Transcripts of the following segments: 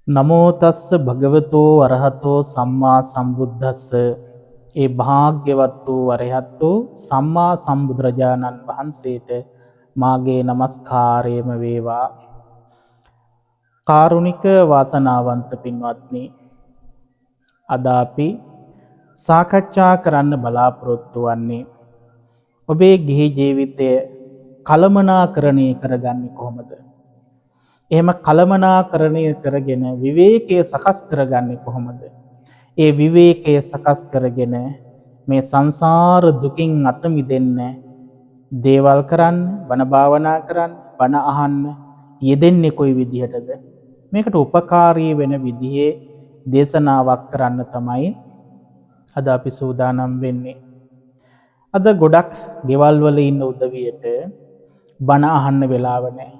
නමෝ තස්ස භගවතෝ අරහතෝ සම්මා සම්බුද්දස්ස. ඒ භාග්‍යවත් වූ අරහතෝ සම්මා සම්බුදුරජාණන් වහන්සේට මාගේ নমස්කාරයම වේවා. කාරුණික වාසනාවන්ත පින්වත්නි, අද අපි සාකච්ඡා කරන්න බලාපොරොත්තු වන්නේ ඔබේ ගිහි ජීවිතය කළමනාකරණය කරගන්නේ කොහොමද? එහෙම කළමනාකරණය කරගෙන විවේකයේ සකස් කරගන්නේ කොහොමද? ඒ විවේකයේ සකස් කරගෙන මේ සංසාර දුකින් අත මිදෙන්න දේවල් කරන්න, බණ භාවනා කරන්න, බණ අහන්න යෙදෙන්නේ කොයි විදිහටද? මේකට උපකාරී වෙන විදිහේ දේශනාවක් කරන්න තමයි අද අපි සූදානම් වෙන්නේ. අද ගොඩක් ගෙවල් වල ඉන්න උදවියට බණ අහන්න වෙලාව නැහැ.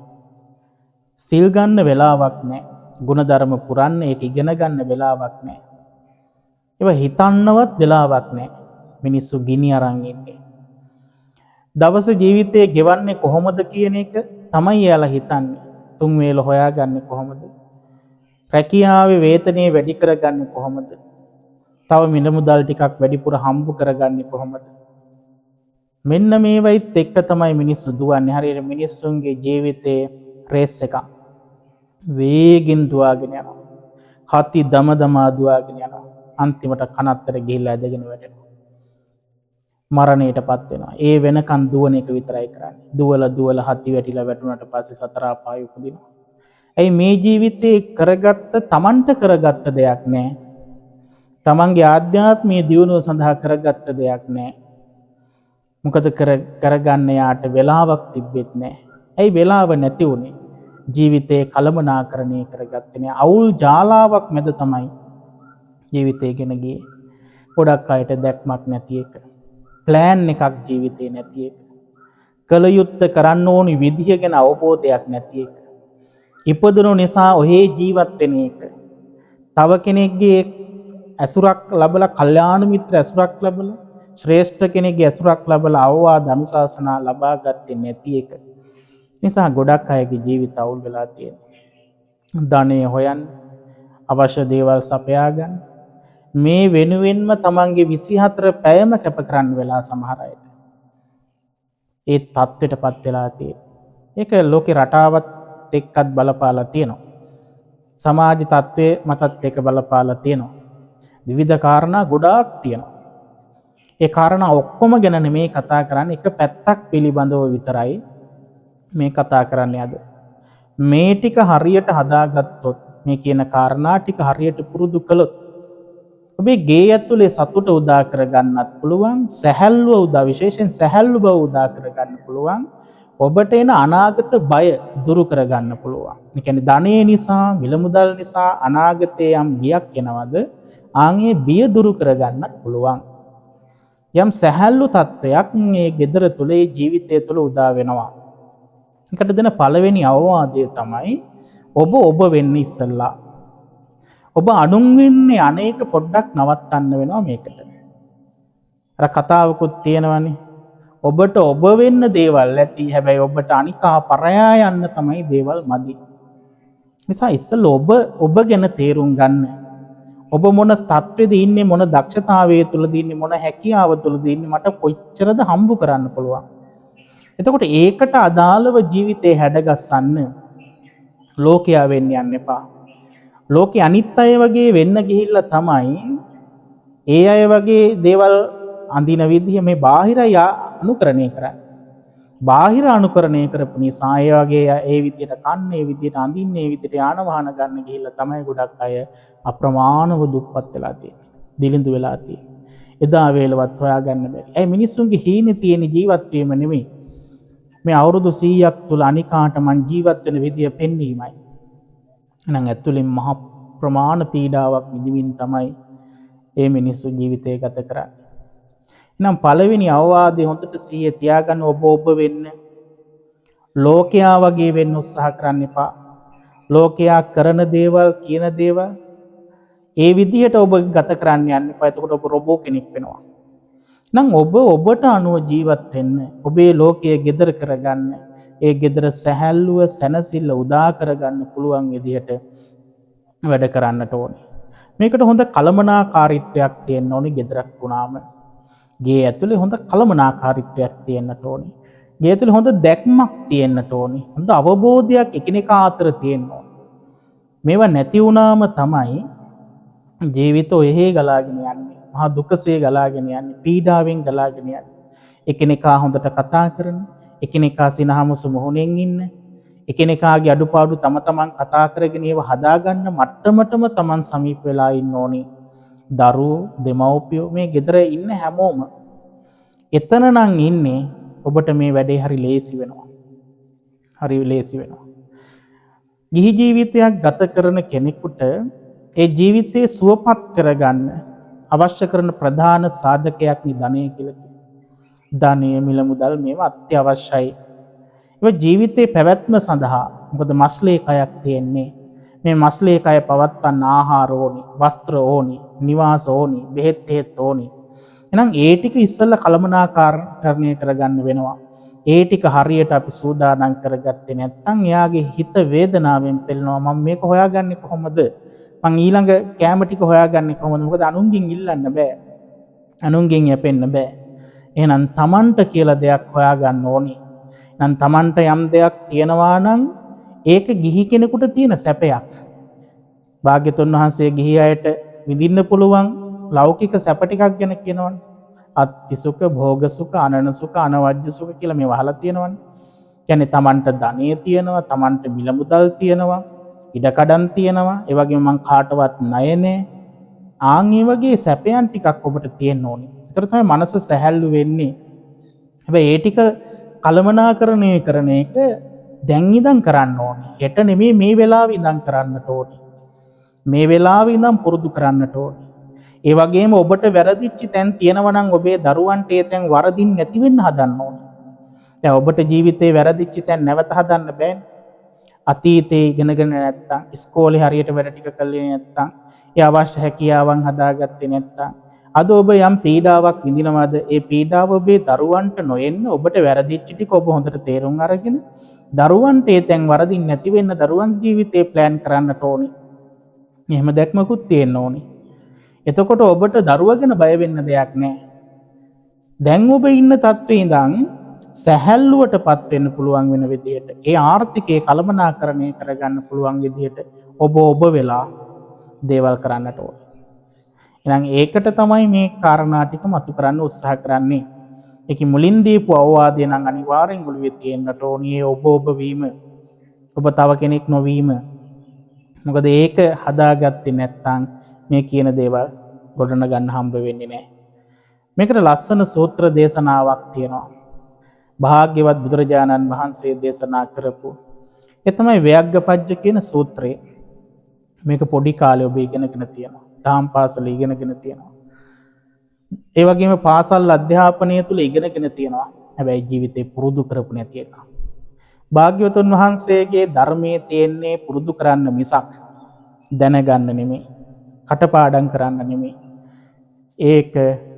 සිල් ගන්න වෙලාවක් නැහැ. ගුණධර්ම පුරන්න ඒක ඉගෙන ගන්න වෙලාවක් නැහැ. ඒවා හිතන්නවත් වෙලාවක් නැහැ. මිනිස්සු ගිනි අරන් ඉන්නේ. දවස ජීවිතේ ගෙවන්නේ කොහොමද කියන එක තමයි එයාලා හිතන්නේ. තුන් වේල හොයාගන්නේ කොහොමද? රැකියාවේ වේතනේ වැඩි කරගන්නේ කොහොමද? තව මිල මුදල් ටිකක් වැඩිපුර හම්බ කරගන්නේ කොහොමද? මෙන්න මේවයිත් එක්ක තමයි මිනිස්සු දුවන්නේ. හරියට මිනිස්සුන්ගේ ජීවිතේ රේස් එකක්. වේගෙන් දුවාගෙන යනවා. හති දම දමා දුවාගෙන යනවා. අන්තිමට කනත්තර ගිහිල්ලා ඇදගෙන වැටෙනවා. මරණයටපත් වෙනවා. ඒ වෙනකන් දුවන එක විතරයි කරන්නේ. දුවලා හති වැටිලා වැටුණාට පස්සේ සතර අපාය උපදිනවා. ඇයි මේ ජීවිතේ තමන්ට කරගත්ත දෙයක් නැහැ. තමන්ගේ ආධ්‍යාත්මීය දියුණුව සඳහා කරගත්ත දෙයක් නැහැ. මොකද කරගන්න යාට වෙලාවක් තිබෙත් නැහැ. ඇයි වෙලාව නැති වුනේ? ජීවිතේ කළමනාකරණය කරගත්තේ නැහැ. අවුල් ජාලාවක් මැද තමයි ජීවිතේ ගෙන ගියේ. ගොඩක් අයට දැක්මක් නැති එක. ප්ලෑන් එකක් ජීවිතේ නැති එක. කල යුත්තේ කරන්න ඕනි විදිහ ගැන අවබෝධයක් නැති එක. ඉපදුණු නිසා ඔහේ ජීවත් වෙන එක. තව කෙනෙක්ගේ ඇසුරක් ලැබලා, කල්යාණ මිත්‍ර ඇසුරක් ලැබලා, ශ්‍රේෂ්ඨ කෙනෙක්ගේ ඇසුරක් ලැබලා අවවාද අනුශාසනා ලබා ගත්තේ නැති එක. නිසා ගොඩක් අයගේ ජීවිත අවුල් වෙලා තියෙනවා. ධනෙ හොයන්න, අවශ්‍ය දේවල් සපයා ගන්න, මේ වෙනුවෙන්ම තමන්ගේ 24 පැයම කැප කරන්න වෙලා සමහර අයට. ඒ தත්ත්වයටපත් වෙලා තියෙනවා. ඒක ලෝකේ රටාවත් එක්කත් බලපාලා තියෙනවා. සමාජ තත්ත්වයේ මතත් එක්ක බලපාලා තියෙනවා. විවිධ කාරණා ගොඩාක් තියෙනවා. ඒ කාරණා ඔක්කොම ගැන නෙමෙයි කතා කරන්නේ, එක පැත්තක් පිළිබඳව විතරයි මේ කතා කරන්නේ අද. මේ ටික හරියට හදාගත්තොත්, මේ කියන කාරණා ටික හරියට පුරුදු කළොත් ඔබේ ගේ ඇතුලේ සතුට උදා කරගන්නත් පුළුවන්, සැහැල්ලුව විශේෂයෙන් සැහැල්ලු බව උදා කරගන්න පුළුවන්. ඔබට එන අනාගත බය දුරු කරගන්න පුළුවන්. ඒ කියන්නේ ධනෙ නිසා, මිල මුදල් නිසා අනාගතේ යම් බියක් එනවද, ආන්ගේ බිය දුරු කරගන්නත් පුළුවන්. යම් සැහැල්ලු තත්වයක් මේ gedara තුලේ ජීවිතය තුල උදා වෙනවා. එකට දෙන පළවෙනි අවවාදය තමයි ඔබ වෙන්න ඉස්සෙල්ලා. ඔබ අනුන් වෙන්නේ අනේක පොඩ්ඩක් නවත්තන්න වෙනවා මේකට. අර කතාවකුත් තියෙනවනේ. ඔබට ඔබ වෙන්න දේවල් ඇති, හැබැයි ඔබට අනිකා පරයා යන්න තමයි දේවල් මදි. නිසා ඉස්සෙල්ලා ඔබ ගැන තේරුම් ගන්න. ඔබ මොන තත්ත්වෙද ඉන්නේ, මොන දක්ෂතාවයේ තුලද ඉන්නේ, මොන හැකියාව තුලද ඉන්නේ, මට කොච්චරද හම්බ කරන්න පුළුවන්. එතකොට ඒකට අදාළව ජීවිතේ හැඩගස්සන්න. ලෝකයා වෙන්න යන්න එපා. ලෝකේ අනිත් අය වගේ වෙන්න ගිහිල්ලා තමයි ඒ අය වගේ දේවල් අඳින විදිහ මේ බාහිරය අනුකරණය කරන්නේ. බාහිර අනුකරණය කරපු නිසා ඒ වගේ ඒ විදිහට කන්න, ඒ විදිහට අඳින්න, ඒ විදිහට යාන වාහන ගන්න ගිහිල්ලා තමයි ගොඩක් අය අප්‍රමාණව දුප්පත් වෙලා තියෙන්නේ. දිලිඳු වෙලා තියෙන්නේ. එදා වේලවත් හොයාගන්න බැරි. ඒ මිනිස්සුන්ගේ හීනේ තියෙන ජීවත් වීම නෙමෙයි. මේ අවුරුදු 100ක් තුල අනිකාට මං ජීවත් වෙන විදිය පෙන්වීමයි. එහෙනම් ඇතුළෙන් මහ ප්‍රමාණ පීඩාවක් විඳින්න තමයි මේ මිනිස්සු ජීවිතය ගත කරන්නේ. එහෙනම් පළවෙනි අවවාදය හොඳට සිහිය තියාගන්න. ඔබ වෙන්න. ලෝකයා වගේ වෙන්න උත්සාහ කරන්න එපා. ලෝකයා කරන දේවල්, කියන දේවල් ඒ විදිහට ඔබ ගත කරන්න යන්න එපා. එතකොට ඔබ රොබෝ කෙනෙක් වෙනවා. නම් ඔබට අනුව ජීවත් වෙන්න, ඔබේ ලෝකයේ gedara කරගන්න, ඒ gedara සැහැල්ලුව, සැනසෙල්ල උදා කරගන්න පුළුවන් විදිහට වැඩ කරන්නට ඕනේ. මේකට හොඳ කළමනාකාරීත්වයක් තියෙන්න ඕනේ ගෙදරක් වුණාම. ගේ ඇතුලේ හොඳ කළමනාකාරීත්වයක් තියෙන්නට ඕනේ. ගේ ඇතුලේ හොඳ දැක්මක් තියෙන්නට ඕනේ. හොඳ අවබෝධයක් එකිනෙකා අතර තියෙන්න ඕනේ. මේවා නැති වුණාම තමයි ජීවිත ඔහේ ගලාගෙන යන්නේ. මහා දුකසේ ගලාගෙන යන්නේ. පීඩාවෙන් ගලාගෙන යන්නේ. එකිනෙකා හොඳට කතා කරන, එකිනෙකා සිනහමුසු මුහුණෙන් ඉන්න, එකිනෙකාගේ අඩුපාඩු තම තමන් කතා කරගෙන ඒවා හදාගන්න මට්ටමටම තමන් සමීප වෙලා ඉන්න ඕනේ. දරුවෝ, දෙමව්පියෝ මේ ගෙදර ඉන්න හැමෝම එතන නම් ඉන්නේ ඔබට මේ වැඩේ හරි ලේසි වෙනවා. හරි ලේසි වෙනවා. ගිහි ජීවිතයක් ගත කරන කෙනෙකුට ඒ ජීවිතේ සුවපත් කරගන්න අවශ්‍ය කරන ප්‍රධාන සාධකයක් නේ ධනය කියලා කියන්නේ. ධනය, මිල මුදල් මේවා අත්‍යවශ්‍යයි. ඒ ජීවිතේ පැවැත්ම සඳහා මොකද මස්ලේ කයක් තියෙන්නේ. මේ මස්ලේ කය පවත්වන්න ආහාර ඕනි, වස්ත්‍ර ඕනි, නිවාස ඕනි, බෙහෙත් ඕනි. එහෙනම් ඒ ටික ඉස්සෙල්ලා කළමනාකරණය කරගන්න වෙනවා. ඒ ටික හරියට අපි සූදානම් කරගත්තේ නැත්නම් එයාගේ හිත වේදනාවෙන් පෙළෙනවා. මම මේක හොයාගන්නේ කොහොමද? මං ඊළඟ කැම ටික හොයාගන්නේ කොහොමද? මොකද අනුන්ගෙන් ඉල්ලන්න බෑ. අනුන්ගෙන් යැපෙන්න බෑ. එහෙනම් තමන්ට කියලා දෙයක් හොයාගන්න ඕනේ. නම් තමන්ට යම් දෙයක් තියෙනවා නම් ඒක ගිහි කෙනෙකුට තියෙන සැපයක්. භාග්‍යතුන් වහන්සේ ගිහි අයට විඳින්න පුළුවන් ලෞකික සැප ටිකක් ගැන කියනවනේ. අත්ති සුඛ, භෝග සුඛ, අනන සුඛ, අනවජ්‍ය සුඛ කියලා මේ වහලා තියෙනවනේ. කියන්නේ තමන්ට ධනෙ තියෙනවා, තමන්ට මිල මුදල් තියෙනවා, ඉඩකඩම් තියෙනවා, ඒ වගේම මං කාටවත් ණය නෑ. ආන් ඒ වගේ සැපයන් ටිකක් ඔබට තියෙන්න ඕනේ. ඒතර තමයි මනස සැහැල්ලු වෙන්නේ. හැබැයි ඒ ටික කළමනාකරණය කරන එක දැන් ඉඳන් කරන්න ඕනේ. හෙට නෙමෙයි මේ වෙලාවෙ ඉඳන් කරන්නට ඕනේ. මේ වෙලාවෙ ඉඳන් පුරුදු කරන්නට ඕනේ. ඒ වගේම ඔබට වැරදිච්ච තැන් තියෙනවා නම් ඔබේ දරුවන්ට ඒ තැන් වරදින් නැති වෙන්න හදන්න ඕනේ. දැන් ඔබට ජීවිතේ වැරදිච්ච තැන් නැවත හදන්න බෑනේ. අතීතේ ඉගෙනගෙන නැත්තම්, ඉස්කෝලේ හරියට වැඩ ටික කළේ නැත්තම්, ඒ අවශ්‍ය හැකියාවන් හදාගත්තේ නැත්තම්, අද ඔබ යම් පීඩාවක් විඳිනවද? ඒ පීඩාව ඔබේ දරුවන්ට නොයෙන්න ඔබට වැරදිච්ච ටික ඔබ හොඳට තේරුම් අරගෙන දරුවන්ට ඒ තැන් වරදින් නැති වෙන්න දරුවන්ගේ ජීවිතේ ප්ලෑන් කරන්නට ඕනේ. එහෙම දැක්මකුත් තියෙන්න ඕනේ. එතකොට ඔබට දරුවා ගැන බය වෙන්න දෙයක් නැහැ. දැන් ඔබ ඉන්න තත්ත්වේ ඉඳන් සැහැල්ලුවටපත් වෙන්න පුළුවන් වෙන විදිහට, ඒ ආර්ථිකයේ කළමනාකරණය කරගන්න පුළුවන් විදිහට ඔබ වෙලා දේවල් කරන්නට ඕනේ. එහෙනම් ඒකට තමයි මේ කාරණා ටික මතු කරන්න උත්සාහ කරන්නේ. ඒකේ මුලින් දීපු අවවාදය නම් අනිවාර්යෙන් ඔළුවේ තියෙන්නට ඕනේ. ඔබ වීම, ඔබ තව කෙනෙක් නොවීම. මොකද ඒක හදාගත්තේ නැත්නම් මේ කියන දේවල් ගොඩන ගන්න හම්බ වෙන්නේ නැහැ. මේකට ලස්සන සූත්‍ර දේශනාවක් තියෙනවා. භාග්‍යවත් බුදුරජාණන් වහන්සේ දේශනා කරපු. ඒ තමයි ව්‍යග්ගපජ්ජ කියන සූත්‍රය. මේක පොඩි කාලේ ඔබ ඉගෙනගෙන තියෙනවා. දහම් පාසල ඉගෙනගෙන තියෙනවා. ඒ වගේම පාසල් අධ්‍යාපනය තුල ඉගෙනගෙන තියෙනවා. හැබැයි ජීවිතේ පුරුදු කරපු නැති එක. භාග්‍යවතුන් වහන්සේගේ ධර්මයේ තියෙන්නේ පුරුදු කරන්න මිසක් දැනගන්න නෙමෙයි. කටපාඩම් කරන්න නෙමෙයි. ඒක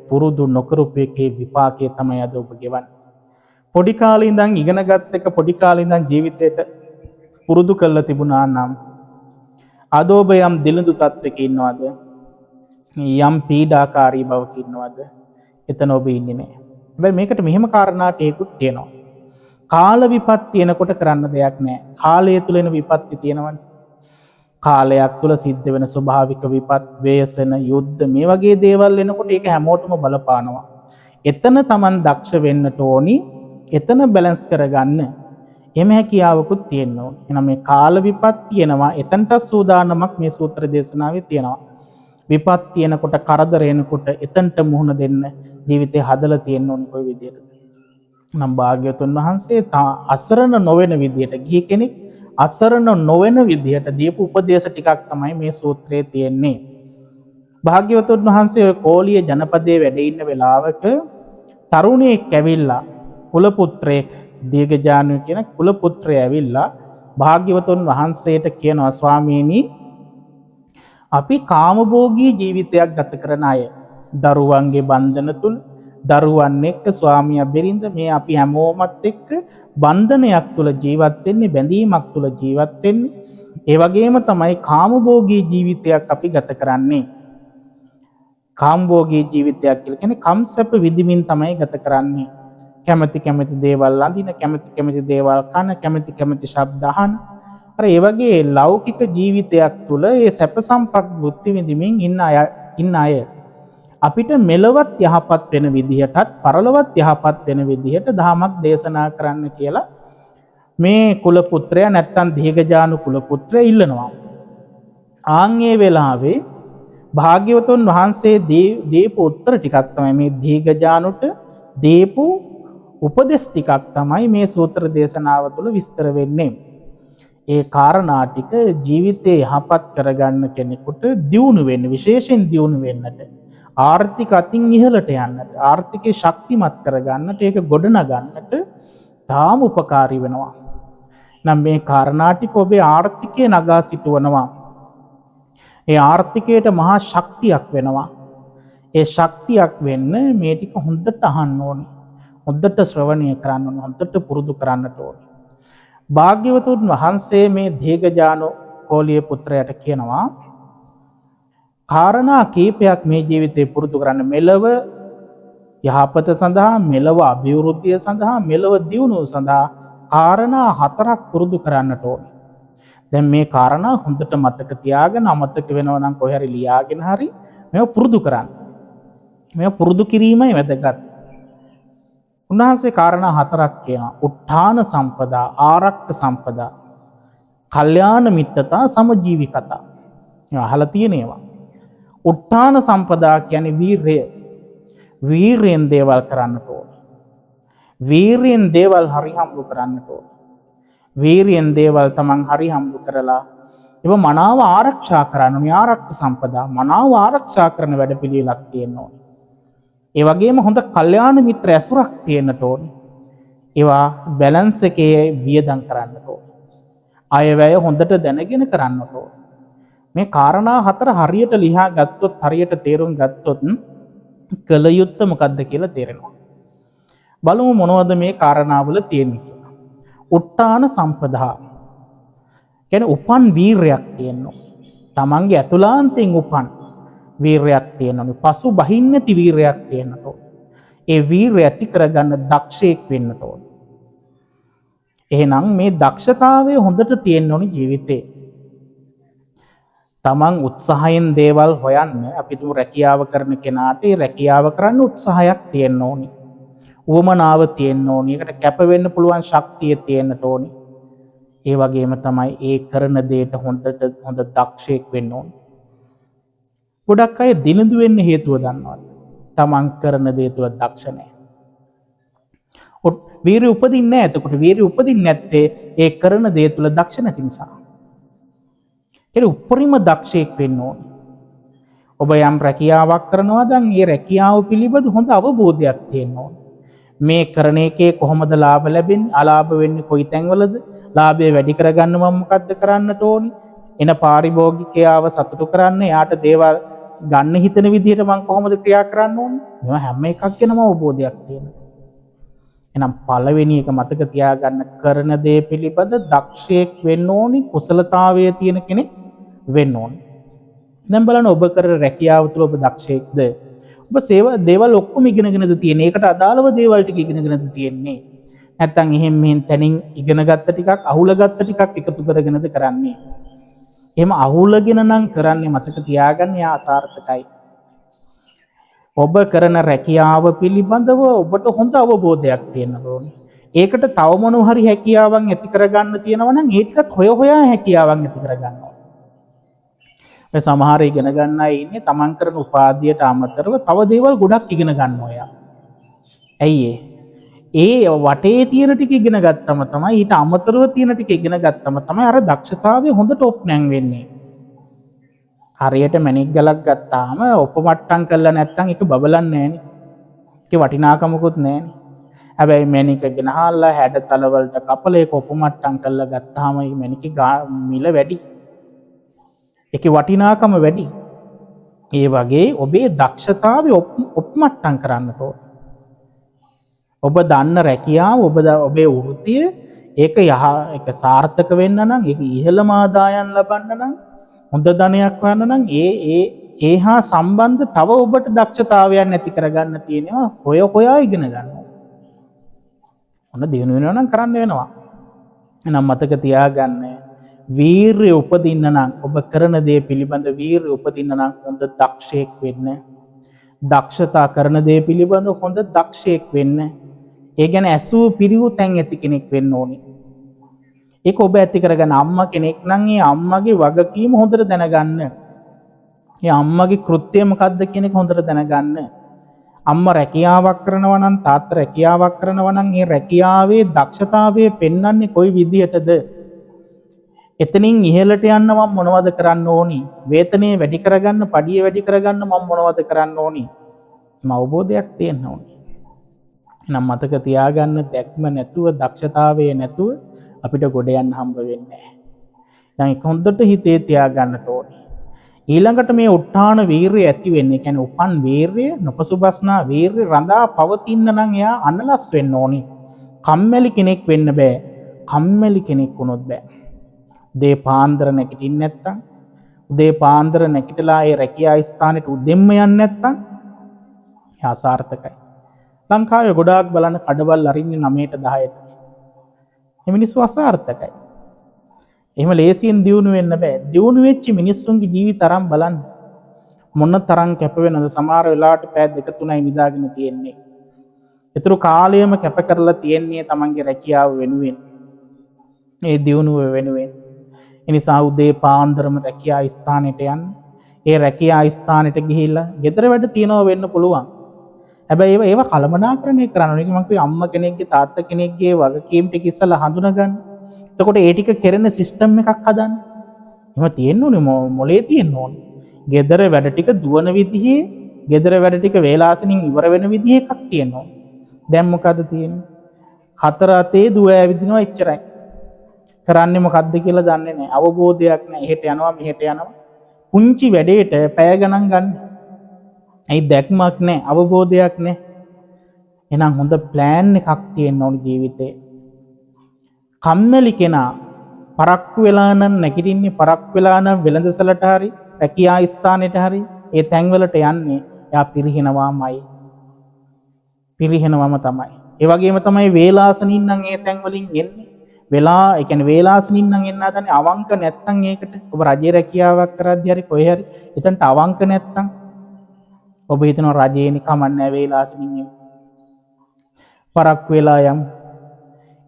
පුරුදු නොකරපු එකේ විපාකය තමයි අද ඔබ ගෙවන්නේ. පොඩි කාලේ ඉඳන් ඉගෙනගත් එක පොඩි කාලේ ඉඳන් ජීවිතේට පුරුදු කරලා තිබුණා නම් අද ඔබ යම් දිලිඳු තත්වයක ඉන්නවද? යම් පීඩාකාරී බවක ඉන්නවද? එතන ඔබ ඉන්නේ නැහැ. හැබැයි මේකට මෙහෙම කාරණා ටිකකුත් තියෙනවා. කාල විපත්ති එනකොට කරන්න දෙයක් නැහැ. කාලය තුල එන විපත්ති තියෙනවනේ. කාලයක් තුල සිද්ධ වෙන ස්වභාවික විපත්, ව්‍යසන, යුද්ධ මේ වගේ දේවල් එනකොට ඒක හැමෝටම බලපානවා. එතන Taman දක්ෂ වෙන්නට ඕනි. එතන බැලන්ස් කරගන්න එමෙ හැකියාවකුත් තියෙන්න ඕනේ. එහෙනම් මේ කාල විපත් තියෙනවා. එතනට සූදානමක් මේ සූත්‍ර දේශනාවේ තියෙනවා. විපත් තියෙනකොට, කරදර එනකොට එතනට මුහුණ දෙන්න ජීවිතේ හදලා තියෙන්න ඕනේ කොයි විදියටද? නම් භාග්‍යවතුන් වහන්සේ අසරණ නොවන විදියට, ගිහි කෙනෙක් අසරණ නොවන විදියට දීපු උපදේශ ටිකක් තමයි මේ සූත්‍රයේ තියෙන්නේ. භාග්‍යවතුන් වහන්සේ ඔය කෝලිය ජනපදයේ වැඩ ඉන්න වෙලාවක තරුණයෙක් ඇවිල්ලා, කුල පුත්‍රයෙක්, දීඝජානු කියන කුල පුත්‍රයා ඇවිල්ලා භාග්‍යවතුන් වහන්සේට කියනවා, ස්වාමීනි, අපි කාමභෝගී ජීවිතයක් ගත කරන අය. දරුවන්ගේ බන්ධන තුල, දරුවන් එක්ක ස්වාමියා බිරිඳ මේ අපි හැමෝමත් එක්ක බන්ධනයක් තුල ජීවත් වෙන්නේ, බැඳීමක් තුල ජීවත් වෙන්නේ. ඒ වගේම තමයි කාමභෝගී ජීවිතයක් අපි ගත කරන්නේ. කාමභෝගී ජීවිතයක් කියලා කියන්නේ කම්සප්ප විදිමින් තමයි ගත කරන්නේ. කැමැති කැමැති දේවල් අඳින, කැමැති කැමැති දේවල් කන, කැමැති කැමැති ශබ්ද අහන. අර ඒ වගේ ලෞකික ජීවිතයක් තුළ ඒ සැප සම්පත් භුක්ති විඳින්මින් ඉන්න අය අපිට මෙලවත් යහපත් වෙන විදිහටත් පරලොවත් යහපත් වෙන විදිහට දහමක් දේශනා කරන්න කියලා මේ කුල පුත්‍රයා නැත්තම් දීඝජානු කුල පුත්‍රයා ඉල්ලනවා. ආන්ගේ වෙලාවේ භාග්‍යවතුන් වහන්සේ දීපු උත්තර ටිකක් තමයි මේ දීඝජානුට දීපු උපදෙස් ටිකක් තමයි මේ සූත්‍ර දේශනාව තුළ විස්තර වෙන්නේ. ඒ කාරණා ටික ජීවිතේ යහපත් කරගන්න කෙනෙකුට දියුණු වෙන්න, විශේෂයෙන් දියුණු වෙන්නට, ආර්ථික අතින් ඉහළට යන්නට, ආර්ථිකේ ශක්තිමත් කරගන්නට, ඒක ගොඩනගන්නට තාම උපකාරී වෙනවා. නම් මේ කාරණා ටික ඔබේ ආර්ථිකය නගා සිටවනවා. ඒ ආර්ථිකයට මහා ශක්තියක් වෙනවා. ඒ ශක්තියක් වෙන්න මේ ටික හොඳට අහන්න ඕනේ. හොඳට ශ්‍රවණය කරන්න ඕනේ. හොඳට පුරුදු කරන්නට ඕනේ. භාග්‍යවතුන් වහන්සේ මේ දීඝජානු කෝලිය පුත්‍රයාට කියනවා කාරණා කීපයක් මේ ජීවිතේ පුරුදු කරන්න. මෙලව යහපත සඳහා, මෙලව අභිවෘද්ධිය සඳහා, මෙලව දියුණුව සඳහා කාරණා 4ක් පුරුදු කරන්නට ඕනේ. දැන් මේ කාරණා හොඳට මතක තියාගෙන අමතක වෙනවා නම් කොහේ හරි ලියාගෙන හරි මේව පුරුදු කරන්න. මේව පුරුදු කිරීමයි වැදගත්. උන්වහන්සේ කාරණා 4ක් කියනවා. උත්ථාන සම්පදා, ආරක්ක සම්පදා, කල්යාණ මිත්‍රතා, සමජීවිකතා. මේ අහලා තියෙන ඒවා. උත්ථාන සම්පදා කියන්නේ වීරය. වීරයෙන් දේවල් කරන්නට ඕන. වීරයෙන් දේවල් හරි හම්බ කරන්නට ඕන. වීරයෙන් දේවල් තමන් හරි හම්බ කරලා ඒව මනාව ආරක්ෂා කරන්න ඕනේ. ආරක්ක සම්පදා, මනාව ආරක්ෂා කරන වැඩපිළිවෙලක් තියෙනවා. ඒ වගේම හොඳ කල්යාණ මිත්‍ර ඇසුරක් තියෙන්නට ඕනේ. ඒවා බැලන්ස් එකේ වියදම් කරන්නට ඕනේ. අයවැය හොඳට දැනගෙන කරන්නට ඕනේ. මේ කාරණා 4 හරියට ලියා ගත්තොත්, හරියට තේරුම් ගත්තොත් කල යුත්තේ මොකද්ද කියලා තේරෙනවා. බලමු මොනවද මේ කාරණාවල තියෙන්නේ කියලා. උත්ථාන සම්පදා කියන්නේ උපන් වීරයක් තියෙනවා. තමන්ගේ ඇතුළාන්තයෙන් උපන් වීරයක් තියෙනවා. පසු බහින්න නැති වීරයක් තියෙනවා. ඒ වීරය ඇති කරගන්න දක්ෂයෙක් වෙන්න ඕන. එහෙනම් මේ දක්ෂතාවය හොඳට තියෙන්න ඕනි ජීවිතේ. තමන් උත්සාහයෙන් දේවල් හොයන්න, අපි තුමු රැකියාව කරන කෙනාට ඒ රැකියාව කරන්න උත්සාහයක් තියෙන්න ඕනි. උවමනාව තියෙන්න ඕනි. ඒකට කැප වෙන්න පුළුවන් ශක්තිය තියෙන්න ඕනි. ඒ වගේම තමයි ඒ කරන දෙයට හොඳ දක්ෂයෙක් වෙන්න ඕනි. ගොඩක් අය දිනුදු වෙන්න හේතුව දන්නවද? තමන් කරන දේ තුල දක්ෂ නැහැ. වීරිය උපදින්නේ නැහැ. එතකොට වීරිය උපදින්නේ නැත්තේ ඒ කරන දේ තුල දක්ෂ නැති නිසා. ඒක උපරිම දක්ෂයෙක් වෙන්න ඕනේ. ඔබ යම් රැකියාවක් කරනවා නම් ඒ රැකියාව පිළිබඳ හොඳ අවබෝධයක් තියෙන්න ඕනේ. මේ කරන එකේ කොහොමද ලාභ ලැබෙන්නේ? අලාභ වෙන්නේ කොයි තැන්වලද? ලාභය වැඩි කරගන්න මම මොකද්ද කරන්නට ඕනේ? එන පාරිභෝගිකයාව සතුටු කරන්න, යාට දේවල් ගන්න හිතන විදිහට මම කොහොමද ක්‍රියා කරන්න ඕනේ? මේවා හැම එකක් ගැනම අවබෝධයක් තියෙනවා. එහෙනම් පළවෙනි එක මතක තියාගන්න, කරන දේ පිළිබඳ දක්ෂයෙක් වෙන්න ඕනි, කුසලතාවයේ තියෙන කෙනෙක් වෙන්න ඕනි. දැන් බලන්න ඔබ කරන රැකියාව තුළ ඔබ දක්ෂයෙක්ද? ඔබ දේවල් ඔක්කොම ඉගෙනගෙනද තියෙන්නේ? ඒකට අදාළව දේවල් ටික ඉගෙනගෙනද තියෙන්නේ? නැත්තම් එහෙම මෙහෙන් තනින් ඉගෙන ගත්ත ටිකක්, අහුල ගත්ත ටිකක් එකතු කරගෙනද කරන්නේ? එහෙම අහුලගෙන නම් කරන්නේ මතක තියාගන්න යා අසාර්ථකයි. ඔබ කරන රැකියාව පිළිබඳව ඔබට හොඳ අවබෝධයක් තියෙන්න ඕනේ. ඒකට තව මොනවා හරි හැකියාවන් ඇති කරගන්න තියෙනවා නම් ඒකත් හොයා හැකියාවන් ඇති කරගන්න ඕනේ. ඒ සමහර ඉගෙන ගන්න අය ඉන්නේ තමන් කරන උපාධියට අමතරව තව දේවල් ගොඩක් ඉගෙන ගන්නවා යා. ඇයි ඒ වටේ තියෙන ටික ඉගෙන ගත්තම තමයි, ඊට අමතරව තියෙන ටික ඉගෙන ගත්තම තමයි අර දක්ෂතාවය හොඳට ඔප්නැන් වෙන්නේ. හරියට මැණික් ගලක් ගත්තාම ඔපමට්ටම් කරලා නැත්තම් ඒක බබලන්නේ නැහනේ. ඒකේ වටිනාකමකුත් නැහනේ. හැබැයි මැණික ගෙනහල්ලා හැඩතල වලට කපලා ඒක ඔපමට්ටම් කරලා ගත්තාම මේ මැණිකේ මිල වැඩි. ඒකේ වටිනාකම වැඩි. ඒ වගේ ඔබේ දක්ෂතාවය ඔපමට්ටම් කරන්නට ඕන. ඔබ දන්න රැකියාව, ඔබේ වෘත්තිය ඒක ඒක සාර්ථක වෙන්න නම් ඒක ඉහළම ආදායම් ලබන්න නම් හොඳ ධනයක් හොයන්න නම් ඒ හා සම්බන්ධ තව ඔබට දක්ෂතාවයන් ඇති කරගන්න තියෙනවා හොයා ඉගෙන ගන්න. ඔන්න දිනු වෙනවා නම් කරන්න වෙනවා. එහෙනම් මතක තියාගන්න වීරිය උපදින්න නම් ඔබ කරන දේ පිළිබඳ වීරිය උපදින්න නම් හොඳ දක්ෂයෙක් වෙන්න. දක්ෂතා කරන දේ පිළිබඳ හොඳ දක්ෂයෙක් වෙන්න. ඒ කියන්නේ ඇසූ පිරිවු තැන් ඇති කෙනෙක් වෙන්න ඕනේ. ඒක ඔබ ඇති කරගන්න අම්මා කෙනෙක් නම් ඒ අම්මගේ වගකීම හොඳට දැනගන්න. ඒ අම්මගේ කෘත්‍යය මොකක්ද කියන එක හොඳට දැනගන්න. අම්මා රැකියාවක් කරනවා නම් තාත්තා රැකියාවක් කරනවා නම් ඒ රැකියාවේ දක්ෂතාවය පෙන්වන්නේ කොයි විදිහටද? එතනින් ඉහළට යන්න මම මොනවද කරන්න ඕනි? වේතනය වැඩි කරගන්න, පඩිය වැඩි කරගන්න මම මොනවද කරන්න ඕනි? අවබෝධයක් තියෙන්න ඕනි. එහෙනම් මතක තියාගන්න දැක්ම නැතුව, දක්ෂතාවය නැතුව අපිට ගොඩ යන්න හම්බ වෙන්නේ නැහැ. දැන් ඒක හොඳට හිතේ තියාගන්නට ඕනි. ඊළඟට මේ උත්හාන වීරිය ඇති වෙන්නේ, කියන්නේ උපන් වීරිය, නොපසුබස්නා වීරිය රඳා පවතින්න නම් එයා අනලස් වෙන්න ඕනි. කම්මැලි කෙනෙක් වෙන්න බෑ. කම්මැලි කෙනෙක් වුණොත් බෑ. උදේ පාන්දර නැගිටින්න නැත්තම්, උදේ පාන්දර නැගිටලා ඒ රැකියා ස්ථානෙට උදෙන්ම යන්නේ නැත්තම් එයා අසාර්ථකයි. ලංකාවේ ගොඩාක් බලන්න කඩවල් අරින්නේ 9ට 10ට. මේ මිනිස්සු අසාර්ථකයි. එහෙම ලේසියෙන් දියුණු වෙන්න බෑ. දියුණු වෙච්ච මිනිස්සුන්ගේ ජීවිත තරම් බලන්න. මොන තරම් කැප වෙනවද? සමහර වෙලාවට පැය 2-3යි නිදාගෙන තියෙන්නේ. ඒතර කාලයම කැප කරලා තියෙන්නේ තමන්ගේ රැකියාව වෙනුවෙන්. ඒ දියුණුව වෙනුවෙන්. ඒ නිසා උදේ පාන්දරම රැකියා ස්ථානෙට යන්න. ඒ රැකියා ස්ථානෙට ගිහිල්ලා ගෙදර වැඩ තියනවා වෙන්න පුළුවන්. හැබැයි ඒව කළමනාකරණය කරන්න ඕනේ. මම කිව්වේ අම්මා කෙනෙක්ගේ තාත්තා කෙනෙක්ගේ වගකීම් ටික ඉස්සලා හඳුනගන්න. එතකොට ඒ ටික කෙරෙන සිස්ටම් එකක් හදන්න. එහෙම තියෙන්න ඕනේ මොලේ තියෙන්න ඕනේ. ගෙදර වැඩ ටික දුවන විදිහේ, ගෙදර වැඩ ටික වේලාසනින් ඉවර වෙන විදිහේ එකක් තියෙන්න ඕනේ. දැන් මොකද තියෙන්නේ? 4 අතේ දුව ඇවිදිනවා එච්චරයි. කරන්නේ මොකද්ද කියලා දන්නේ නැහැ. අවබෝධයක් නැහැ. එහෙට යනවා මෙහෙට යනවා. පුංචි වැඩේට පැය ගණන් ගන්න. ඇයි දැක්මක් නැහැ, අවබෝධයක් නැහැ. එහෙනම් හොඳ ප්ලෑන් එකක් තියෙන්න ඕනේ ජීවිතේ. කම්මැලි කෙනා පරක්කු වෙලා නම් නැගිටින්නේ, පරක්කු වෙලා නම් වෙළඳසලට හරි රැකියා ස්ථානෙට හරි ඒ තැන්වලට යන්නේ, එයා පිරිහෙනවාමයි. පිරිහෙනවම තමයි. ඒ වගේම තමයි වේලාසනින් නම් ඒ තැන් වලින් එන්නේ. ඒ කියන්නේ වේලාසනින් නම් එන්න හදන්නේ. අවංක නැත්තම් ඒකට ඔබ රජේ රැකියාවක් කරද්දී හරි කොහේ හරි එතනට අවංක නැත්තම් ඔබ හිතනවා රජේනේ කමන්නේ වේලාසනින් එන්නේ. පරක්කු වෙලා යම්.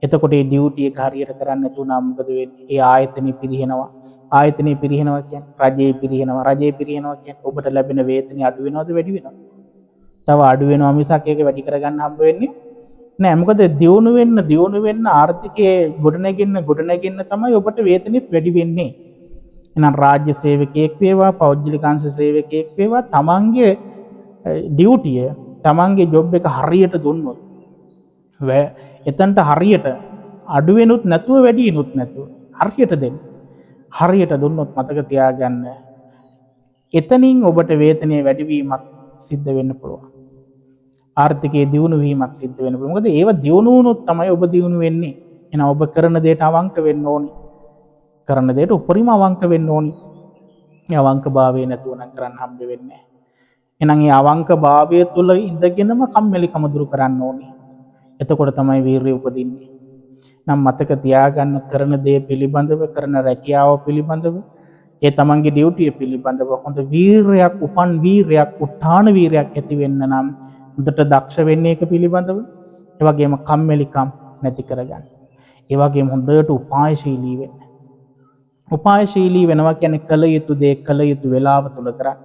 එතකොට ඒ ඩියුටි එක හරියට කරන්න නැතුණා මොකද වෙන්නේ? ඒ ආයතනෙ පිරිහෙනවා. ආයතනෙ පිරිහෙනවා කියන්නේ රජේ පිරිහෙනවා. රජේ පිරිහෙනවා කියන්නේ ඔබට ලැබෙන වේතනය අඩු වෙනවද වැඩි වෙනවද? තව අඩු වෙනවා මිසක් ඒක වැඩි කරගන්න හම්බ වෙන්නේ නෑ. මොකද දියුණු වෙන්න ආර්ථිකයේ ගොඩනැගෙන්න තමයි ඔබට වේතනෙත් වැඩි වෙන්නේ. එහෙනම් රාජ්‍ය සේවකයෙක් වේවා, පෞද්ගලිකාංශ සේවකයෙක් වේවා, තමන්ගේ ඩියුටිය, තමන්ගේ ජොබ් එක හරියට දුන්නොත්, එතනට හරියට අඩු වෙනුත් නැතුව වැඩි වෙනුත් නැතුව හරියට දෙන්න. හරියට දුන්නොත් මතක තියාගන්න එතනින් ඔබට වේතනයේ වැඩිවීමක් සිද්ධ වෙන්න පුළුවන්. ආර්ථිකයේ දියුණු වීමක් සිද්ධ වෙන්න පුළුවන්. මොකද ඒව දියුණු වුණොත් තමයි ඔබ දියුණු වෙන්නේ. එහෙනම් ඔබ කරන දේට අවංක වෙන්න ඕනි. කරන දේට උපරිම අවංක වෙන්න ඕනි. මේ අවංකභාවය නැතුව නම් කරන්න හම්බ වෙන්නේ නැහැ. එහෙනම් මේ අවංකභාවය තුළ ඉඳගෙනම කම්මැලිකම දුරු කරන්න ඕනි. එතකොට තමයි වීරිය උපදින්නේ. නම් මතක තියාගන්න කරන දේ පිළිබඳව, කරන රැකියාව පිළිබඳව, ඒ තමන්ගේ ඩියුටිය පිළිබඳව හොඳ වීරයක්, උපන් වීරයක්, උත්හාන වීරයක් ඇති වෙන්න නම් හොඳට දක්ෂ වෙන්න ඒක පිළිබඳව, ඒ වගේම කම්මැලිකම් නැති කරගන්න. ඒ වගේම හොඳට උපායශීලී වෙන්න. උපායශීලී වෙනවා කියන්නේ කල යුතු දේ කල යුතු වේලාව තුල කරන්න.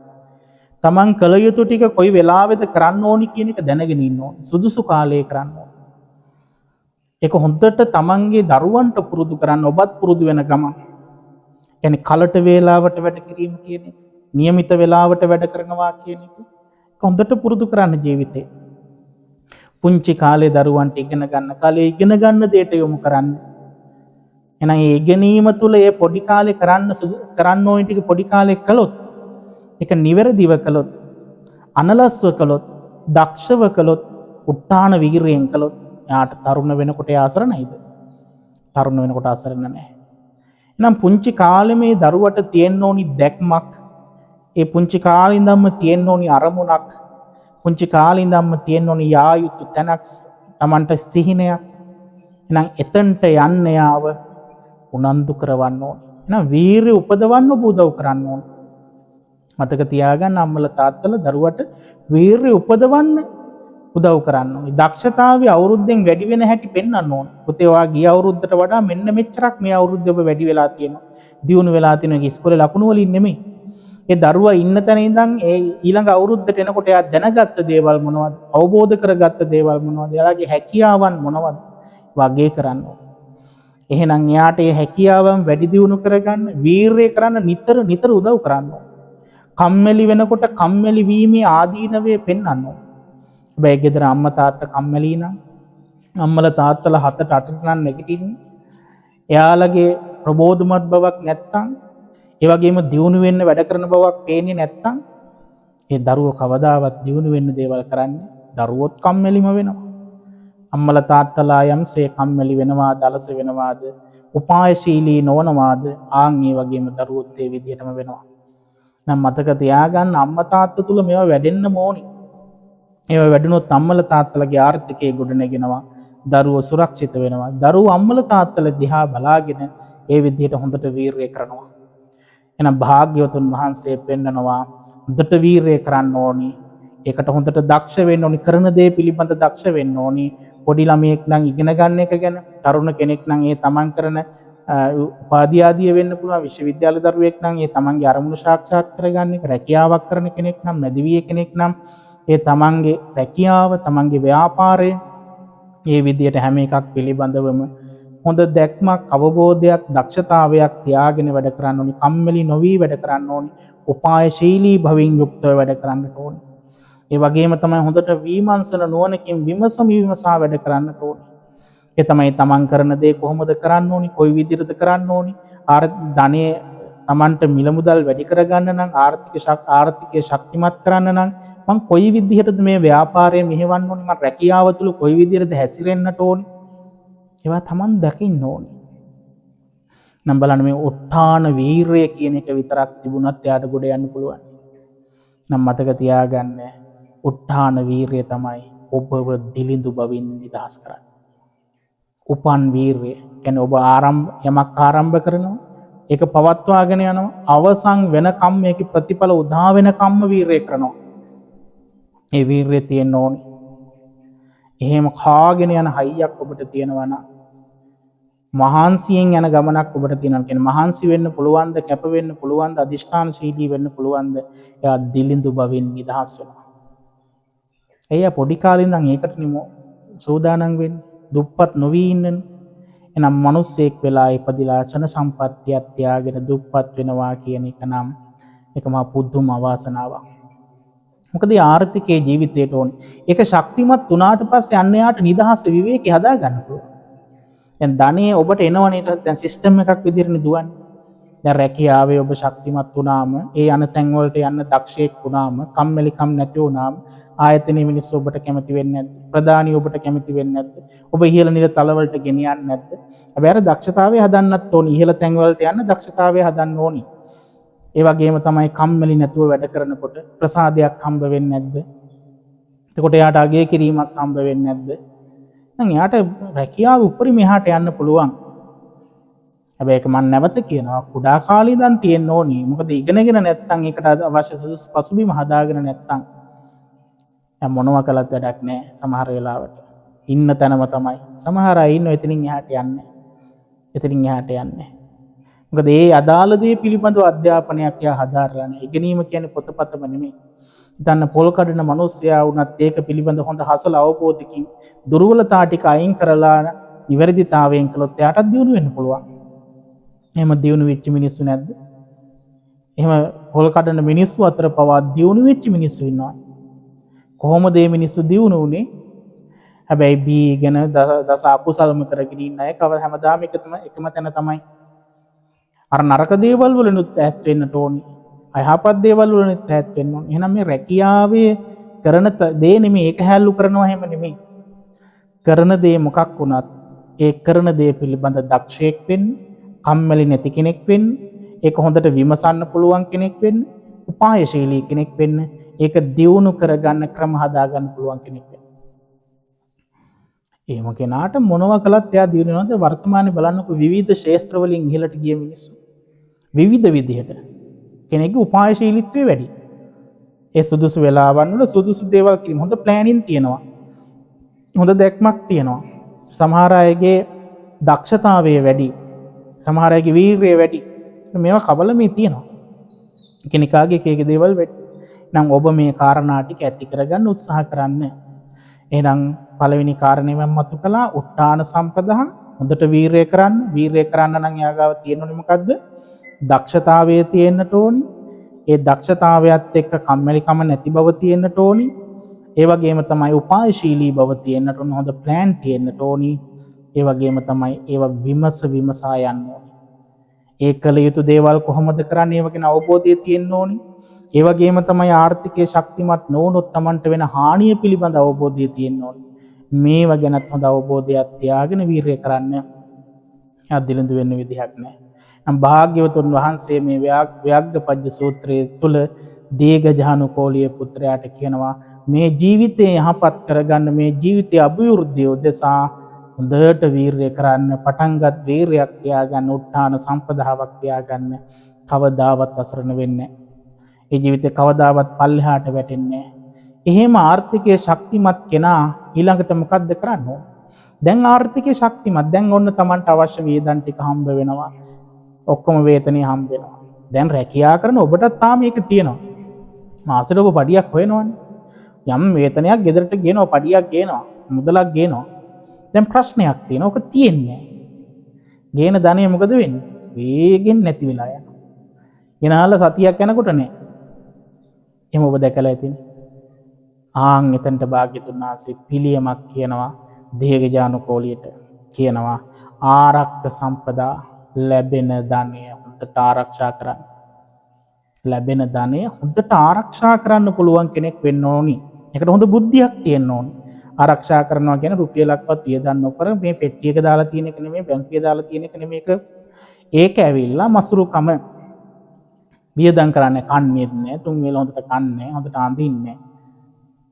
තමන් කල යුතු ටික කොයි වෙලාවෙද කරන්න ඕනි කියන එක දැනගෙන ඉන්න ඕනේ. සුදුසු කාලයේ කරන්න ඕනේ. ඒක හොඳට තමන්ගේ දරුවන්ට පුරුදු කරන්න, ඔබත් පුරුදු වෙන ගමන්. කියන්නේ කලට වේලාවට වැඩ කිරීම කියන එක, નિયમિત වේලාවට වැඩ කරනවා කියන එක හොඳට පුරුදු කරන්න ජීවිතේ. පුංචි කාලේ දරුවන්ට ඉගෙන ගන්න දේට යොමු කරන්න. එහෙනම් ඒ ඉගෙනීම තුළ ඒ පොඩි කාලේ කරන්න ඕනි ටික පොඩි කාලේ කළොත්, ඒක නිවැරදිව කළොත්, අනලස්ව කළොත්, දක්ෂව කළොත්, උත්හාන වීරියෙන් කළොත්, යාට තරුණ වෙනකොට ආසරණයිද? තරුණ වෙනකොට අසරණ නැහැ. එහෙනම් පුංචි කාලේ මේ දරුවට තියෙන්න ඕනි දැක්මක්, ඒ පුංචි කාලේ ඉඳන්ම තියෙන්න ඕනි අරමුණක්, පුංචි කාලේ ඉඳන්ම තියෙන්න ඕනි යා යුතු තැනක්, Tamanට සිහිනයක්. එහෙනම් එතනට යන්න යාව උනන්දු කරවන්න ඕනේ. එහෙනම් වීරිය උපදවන්න ඔබ උදව් කරන්න ඕනේ. මතක තියාගන්න අම්මලා තාත්තලා දරුවට වීරිය උපදවන්න උදව් කරන්න ඕනේ. දක්ෂතාවය අවුරුද්දෙන් වැඩි වෙන හැටි පෙන්වන්න ඕනේ. පුතේ ඔයා ගිය අවුරුද්දට වඩා මෙන්න මෙච්චරක් මේ අවුරුද්දේ ඔබ වැඩි වෙලා තියෙනවා. දියුණු වෙලා තියෙනවා. ඉස්කෝලේ ලකුණු වලින් නෙමෙයි. ඒ දරුවා ඉන්න තැන ඉඳන් ඒ ඊළඟ අවුරුද්දට එනකොට එයා දැනගත්ත දේවල් මොනවද? අවබෝධ කරගත්ත දේවල් මොනවද? එයාගේ හැකියාවන් මොනවද? වගේ කරන්න ඕනේ. එහෙනම් එයාට මේ හැකියාවන් වැඩි දියුණු කරගන්න වීරිය කරන්න නිතර උදව් කරන්න ඕනේ. කම්මැලි වෙනකොට කම්මැලි වීමේ ආදීනවේ පෙන්වන්න ඕනේ. හැබැයි ගෙදර අම්මා තාත්තා කම්මැලි නම් අම්මලා තාත්තලා 7ට 8ට නම් නැගිටින්නේ. එයාලගේ ප්‍රබෝධමත් බවක් නැත්තම්, ඒ වගේම දියුණු වෙන්න වැඩ කරන බවක් පේන්නේ නැත්තම්, ඒ දරුවෝ කවදාවත් දියුණු වෙන්න දේවල් කරන්නේ දරුවොත් කම්මැලිම වෙනවා. අම්මලා තාත්තලා යම්සේ කම්මැලි වෙනවාද, අලස වෙනවාද, උපායශීලී නොවනවාද, ආන් ඒ වගේම දරුවොත් ඒ විදිහටම වෙනවා. නම් මතක තියාගන්න අම්මා තාත්තා තුල මේවා වැඩෙන්න ඕනි. ඒවා වැඩුණොත් අම්මලා තාත්තලාගේ ආර්ථිකය ගොඩනගෙනවා. දරුවෝ සුරක්ෂිත වෙනවා. දරුවෝ අම්මලා තාත්තලා දිහා බලාගෙන ඒ විදිහට හොඳට වීරිය කරනවා. එහෙනම් භාග්‍යවතුන් වහන්සේ පෙන්නනවා හොඳට වීරිය කරන්න ඕනි. ඒකට හොඳට දක්ෂ වෙන්න ඕනි. කරන දේ පිළිබඳ දක්ෂ වෙන්න ඕනි. පොඩි ළමයෙක් නම් ඉගෙන ගන්න එක ගැන, තරුණ කෙනෙක් නම් ඒ තමන් කරන උපාධිය ආදිය වෙන්න පුළුවන්. විශ්වවිද්‍යාල දරුවෙක් නම් ඒ තමන්ගේ අරමුණු සාක්ෂාත් කරගන්න එක, රැකියාවක් කරන කෙනෙක් නම්, මැදිවිය කෙනෙක් නම් ඒ තමන්ගේ රැකියාව, තමන්ගේ ව්‍යාපාරය, ඒ විදිහට හැම එකක් පිළිබඳවම හොඳ දැක්මක්, අවබෝධයක්, දක්ෂතාවයක් තියාගෙන වැඩ කරන්න ඕනි. කම්මැලි නොවි වැඩ කරන්න ඕනි. උපායශීලී භවින් යුක්තව වැඩ කරන්න ඕනි. ඒ වගේම තමයි හොඳට විමර්ශන නුවණකින් විමසා වැඩ කරන්න ඕනි. ඒ තමයි තමන් කරන දේ කොහොමද කරන්න ඕනි, කොයි විදිහටද කරන්න ඕනි. ධනෙ තමන්ට මිල මුදල් වැඩි කරගන්න නම්, ආර්ථිකය ශක්තිමත් කරන්න නම් මං කොයි විදිහටද මේ ව්‍යාපාරය මෙහෙවන්න ඕනි, මං රැකියාව තුළ කොයි විදිහටද හැසිරෙන්නට ඕනි. ඒවා තමන් දකින්න ඕනි. නම් බලන්න මේ උත්ථාන වීරිය කියන එක විතරක් තිබුණත් එයාට ගොඩ යන්න පුළුවන්. නම් මතක තියාගන්න උත්ථාන වීරිය තමයි ඔබව දිලිඳු බවින් නිදහස් කරන්නේ. උපන් වීරිය කියන්නේ ඔබ යමක් ආරම්භ කරනවා, ඒක පවත්වාගෙන යනවා, අවසන් වෙනකම් මේකේ ප්‍රතිඵල උදා වෙනකම්ම වීරිය කරනවා. ඒ වීරිය තියෙන්න ඕනි. එහෙම කාගෙන යන හයියක් ඔබට තියෙනවා නම්, මහන්සියෙන් යන ගමනක් ඔබට තියෙනවා කියන්නේ මහන්සි වෙන්න පුළුවන්ද, කැප වෙන්න පුළුවන්ද, අදිෂ්ඨානශීලී වෙන්න පුළුවන්ද, එයා දිලිඳු බවින් නිදහස් වෙනවා. එයා පොඩි කාලේ ඉඳන් ඒකට සූදානම් වෙන්නේ. දුප්පත් නොවි ඉන්නනේ. එනම් මිනිස්සෙක් වෙලා ඉපදිලා ඡන සම්පත්තියක් තියාගෙන දුප්පත් වෙනවා කියන එක නම් ඒක මා පුදුම අවාසනාවක්. මොකද ආර්ථිකයේ ජීවිතයට ඕනේ. ඒක ශක්තිමත් වුණාට පස්සේ අන්න යාට නිදහස විවේකී හදා ගන්න පුළුවන්. දැන් ධනෙ ඔබට එනවනේ. දැන් සිස්ටම් එකක් විදිහටනේ දුවන්නේ. දැන් රැකියාවේ ඔබ ශක්තිමත් වුණාම, ඒ යන තැන් වලට යන්න දක්ෂයෙක් වුණාම, කම්මැලිකම් නැති වුණාම, ආයතනයේ මිනිස්සු ඔබට කැමති වෙන්නේ නැද්ද? ප්‍රධානී ඔබට කැමති වෙන්නේ නැද්ද? ඔබ ඉහළ නිල තල වලට ගෙනියන්නේ නැද්ද? හැබැයි අර දක්ෂතාවය හදන්නත් ඕනි. ඉහළ තැන් වලට යන්න දක්ෂතාවය හදන්න ඕනි. ඒ වගේම තමයි කම්මැලි නැතුව වැඩ කරනකොට ප්‍රසාදයක් හම්බ වෙන්නේ නැද්ද? එතකොට එයාට අගය කිරීමක් හම්බ වෙන්නේ නැද්ද? දැන් එයාට රැකියාව උඩරිම එහාට යන්න පුළුවන්. හැබැයි ඒක මම නැවත කියනවා කුඩා කාලේ ඉඳන් තියෙන්න ඕනි. මොකද ඉගෙනගෙන නැත්නම් ඒකට අවශ්‍ය සුදුසු පසුබිම හදාගෙන නැත්නම් මොනවා කළත් වැඩක් නැහැ. සමහර වෙලාවට ඉන්න තැනම තමයි. සමහර අය ඉන්න එතනින් එහාට යන්නේ. එතනින් එහාට යන්නේ. මොකද ඒ අදාළ දේ පිළිබඳව අධ්‍යාපනයක් යා හදාරලා නැහැ. ඉගෙනීම කියන්නේ පොතපතම නෙමෙයි. ඉතින් පොල් කඩන මිනිස්සයා වුණත් ඒක පිළිබඳ හොඳ හසල අවබෝධකින් දුර්වලතා ටික අයින් කරලා නිවැරදිතාවයෙන් කළොත් එයාටත් දියුණු වෙන්න පුළුවන්. එහෙම දියුණු වෙච්ච මිනිස්සු නැද්ද? එහෙම පොල් කඩන මිනිස්සු අතර පවා දියුණු වෙච්ච මිනිස්සු ඉන්නවා. කොහොමද මේ මිනිස්සු දියුණු වුනේ? හැබැයි බීගෙන දස අකුසල්ම කරගෙන ඉන්න අය හැමදාම එකම තැන තමයි. අර නරක දේවල් වලිනුත් ඈත් වෙන්නට ඕනේ. අයහපත් දේවල් වලිනුත් ඈත් වෙන්න ඕනේ. එහෙනම් මේ රැකියාවේ කරන දේ නෙමෙයි, ඒක හැල්ලු කරනවා එහෙම නෙමෙයි. කරන දේ මොකක් වුණත් ඒ කරන දේ පිළිබඳ දක්ෂයෙක් වෙන්න, කම්මැලි නැති කෙනෙක් වෙන්න, ඒක හොඳට විමසන්න පුළුවන් කෙනෙක් වෙන්න, උපායශීලී කෙනෙක් වෙන්න, ඒක දියුණු කරගන්න ක්‍රම හදාගන්න පුළුවන් කෙනෙක් වෙන්න. එහෙම කෙනාට මොනවා කළත් එයා දියුණු වෙනවද? වර්තමානයේ බලන්නකො විවිධ ක්ෂේත්‍ර වලින් ඉහළට ගිය මිනිස්සු. විවිධ විදිහට කෙනෙක්ගේ උපායශීලීත්වය වැඩි. ඒ සුදුසු වෙලාවන් වල සුදුසු දේවල් කිරීම, හොඳ ප්ලෑනින් තියෙනවා. හොඳ දැක්මක් තියෙනවා. සමහර අයගේ දක්ෂතාවය වැඩි. සමහර අයගේ වීරිය වැඩි. මේවා කවලමේ තියෙනවා. කෙනෙකාගේ එක එක දේවල් වැඩි. නම් ඔබ මේ කාරණා ටික ඇති කරගන්න උත්සාහ කරන්න. එහෙනම් පළවෙනි කාරණේ මම මතු කළා උත්තාන සම්පදා. හොඳට වීරිය කරන්න. වීරිය කරන්න නම් යාගාව තියෙන්නේ මොකද්ද? දක්ෂතාවය තියෙන්නට ඕනි. ඒ දක්ෂතාවයත් එක්ක කම්මැලිකම නැති බව තියෙන්නට ඕනි. ඒ වගේම තමයි උපායශීලී බව තියෙන්නට ඕනි. හොඳ ප්ලෑන් තියෙන්නට ඕනි. ඒ වගේම තමයි ඒවා විමසා යන්න ඕනි. ඒ කළ යුතු දේවල් කොහොමද කරන්නේ? ඒව ගැන අවබෝධය තියෙන්න ඕනි. ඒ වගේම තමයි ආර්ථිකයේ ශක්තිමත් නොවුනොත් Tamanට වෙන හානිය පිළිබඳ අවබෝධය තියෙන්න ඕනි. මේවා ගැනත් හොඳ අවබෝධයක් තියාගෙන වීරිය කරන්න. අදිලඳු වෙන්න විදිහක් නැහැ. භාග්‍යවතුන් වහන්සේ මේ ව්‍යාග්ගපජ්ජ සූත්‍රයේ තුල දීඝජානුකෝලිය පුත්‍රයාට කියනවා මේ ජීවිතය යහපත් කරගන්න, මේ ජීවිතය අභිවෘද්ධිය උදෙසා හොඳට වීරිය කරන්න, පටන්ගත් වීරියක් තියාගන්න, උත්තාන සම්පදාවක් තියාගන්න. කවදාවත් අසරණ වෙන්නේ නැහැ. ඒ ජීවිතේ කවදාවත් පල්ලෙහාට වැටෙන්නේ නැහැ. එහෙම ආර්ථිකයේ ශක්තිමත් කෙනා ඊළඟට මොකද්ද කරන්න ඕන? දැන් ආර්ථිකයේ ශක්තිමත්, දැන් ඔන්න Tamanට අවශ්‍ය වේදන් ටික හම්බ වෙනවා. ඔක්කොම වේතනිය හම්බ වෙනවා. දැන් රැකියාව කරන ඔබටත් තාම මේක තියෙනවා. මාසෙට ඔබ පඩියක් හොයනවනේ. යම් වේතනයක් ගෙදරට ගේනවා, පඩියක් ගේනවා, මුදලක් ගේනවා. දැන් ප්‍රශ්නයක් තියෙනවා. ඔක තියෙන්නේ නැහැ. ගේන ධනෙ මොකද වෙන්නේ? වේගෙන් නැති වෙලා යනවා. ගෙනාලා සතියක් යනකොට නෑ. එහෙම ඔබ දැකලා ඇතිනේ. එතනට භාග්‍යතුන් වහන්සේ පිළියමක් කියනවා දීඝජානුකෝලියට කියනවා ආරක්ක සම්පදා, ලැබෙන ධනය හොඳට ආරක්ෂා කරන්න. ලැබෙන ධනය හොඳට ආරක්ෂා කරන්න පුළුවන් කෙනෙක් වෙන්න ඕනි. ඒකට හොඳ බුද්ධියක් තියෙන්න ඕනි. ආරක්ෂා කරනවා කියන්නේ රුපියලක්වත් වියදම් නොකර මේ පෙට්ටියක දාලා තියෙන එක නෙමෙයි, බැංකුවේ දාලා තියෙන එක නෙමෙයි. ඒක ඇවිල්ලා මසුරුකම වියදම් කරන්නේ, කන්නේ නැහැ, තුන් වේල හොඳට කන්නේ, හොඳට අඳින්නේ.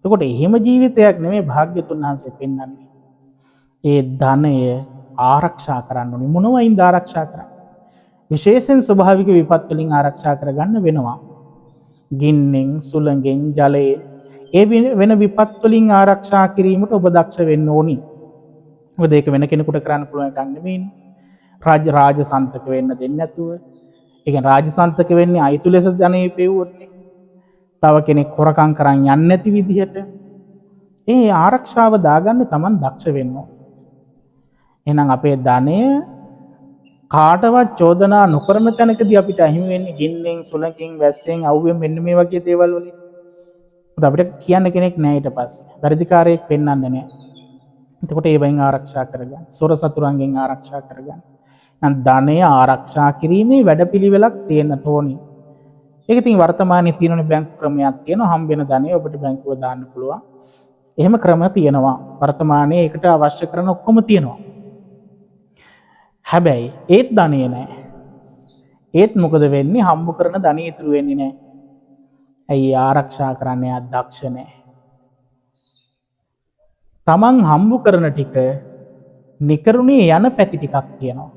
එතකොට එහෙම ජීවිතයක් නෙමෙයි භාග්‍යතුන් වහන්සේ පෙන්වන්නේ. ඒ ධනය ආරක්ෂා කරන්න ඕනේ. මොනවයින්ද ආරක්ෂා කරන්නේ? විශේෂයෙන් ස්වභාවික විපත් වලින් ආරක්ෂා කරගන්න වෙනවා. ගින්නෙන්, සුළඟෙන්, ජලයෙන්, ඒ වෙන විපත් වලින් ආරක්ෂා කිරීමට ඔබ දක්ෂ වෙන්න ඕනි. මොකද ඒක වෙන කෙනෙකුට කරන්න පුළුවන් එකක් නෙමෙයිනේ. රාජසන්තක වෙන්න දෙන්නේ නැතුව. ඒ කියන්නේ රාජසන්තක වෙන්නේ අයිතු ලෙස ධනෙ පෙව්වොත්නේ. තව කෙනෙක් හොරකම් කරන් යන්නේ නැති විදිහට. ඒ ආරක්ෂාව දාගන්න Taman දක්ෂ වෙන්න ඕනේ. එහෙනම් අපේ ධනය කාටවත් චෝදනා නොකරන තැනකදී අපිට අහිමි වෙන්නේ ගින්නෙන්, සුළඟින්, වැස්සෙන්, අවුවෙන්, මෙන්න මේ වගේ දේවල් වලින්. මොකද අපිට කියන්න කෙනෙක් නැහැ ඊට පස්සේ. වැඩිකාරයෙක් පෙන්වන්න නැහැ. එතකොට ඒ වයින් ආරක්ෂා කරගන්න. සොර සතුරන්ගෙන් ආරක්ෂා කරගන්න. නම් ධනය ආරක්ෂා කිරීමේ වැඩපිළිවෙලක් තියෙන්න ඕනි. ඒක ඉතින් වර්තමානයේ තියෙන බැංකු ක්‍රමයක් තියෙනවා. හම්බ වෙන ධනය ඔබට බැංකුව දාන්න පුළුවන්. එහෙම ක්‍රම තියෙනවා. වර්තමානයේ ඒකට අවශ්‍ය කරන ඔක්කොම තියෙනවා. හැබැයි ඒත් ධනෙ නැහැ. ඒත් මොකද වෙන්නේ? හම්බ කරන ධනෙ ඉතුරු වෙන්නේ නැහැ. ඇයි? ආරක්ෂා කරන්න යා දක්ෂ නැහැ. Taman හම්බ කරන ටික නිකරුණේ යන පැති ටිකක් තියෙනවා.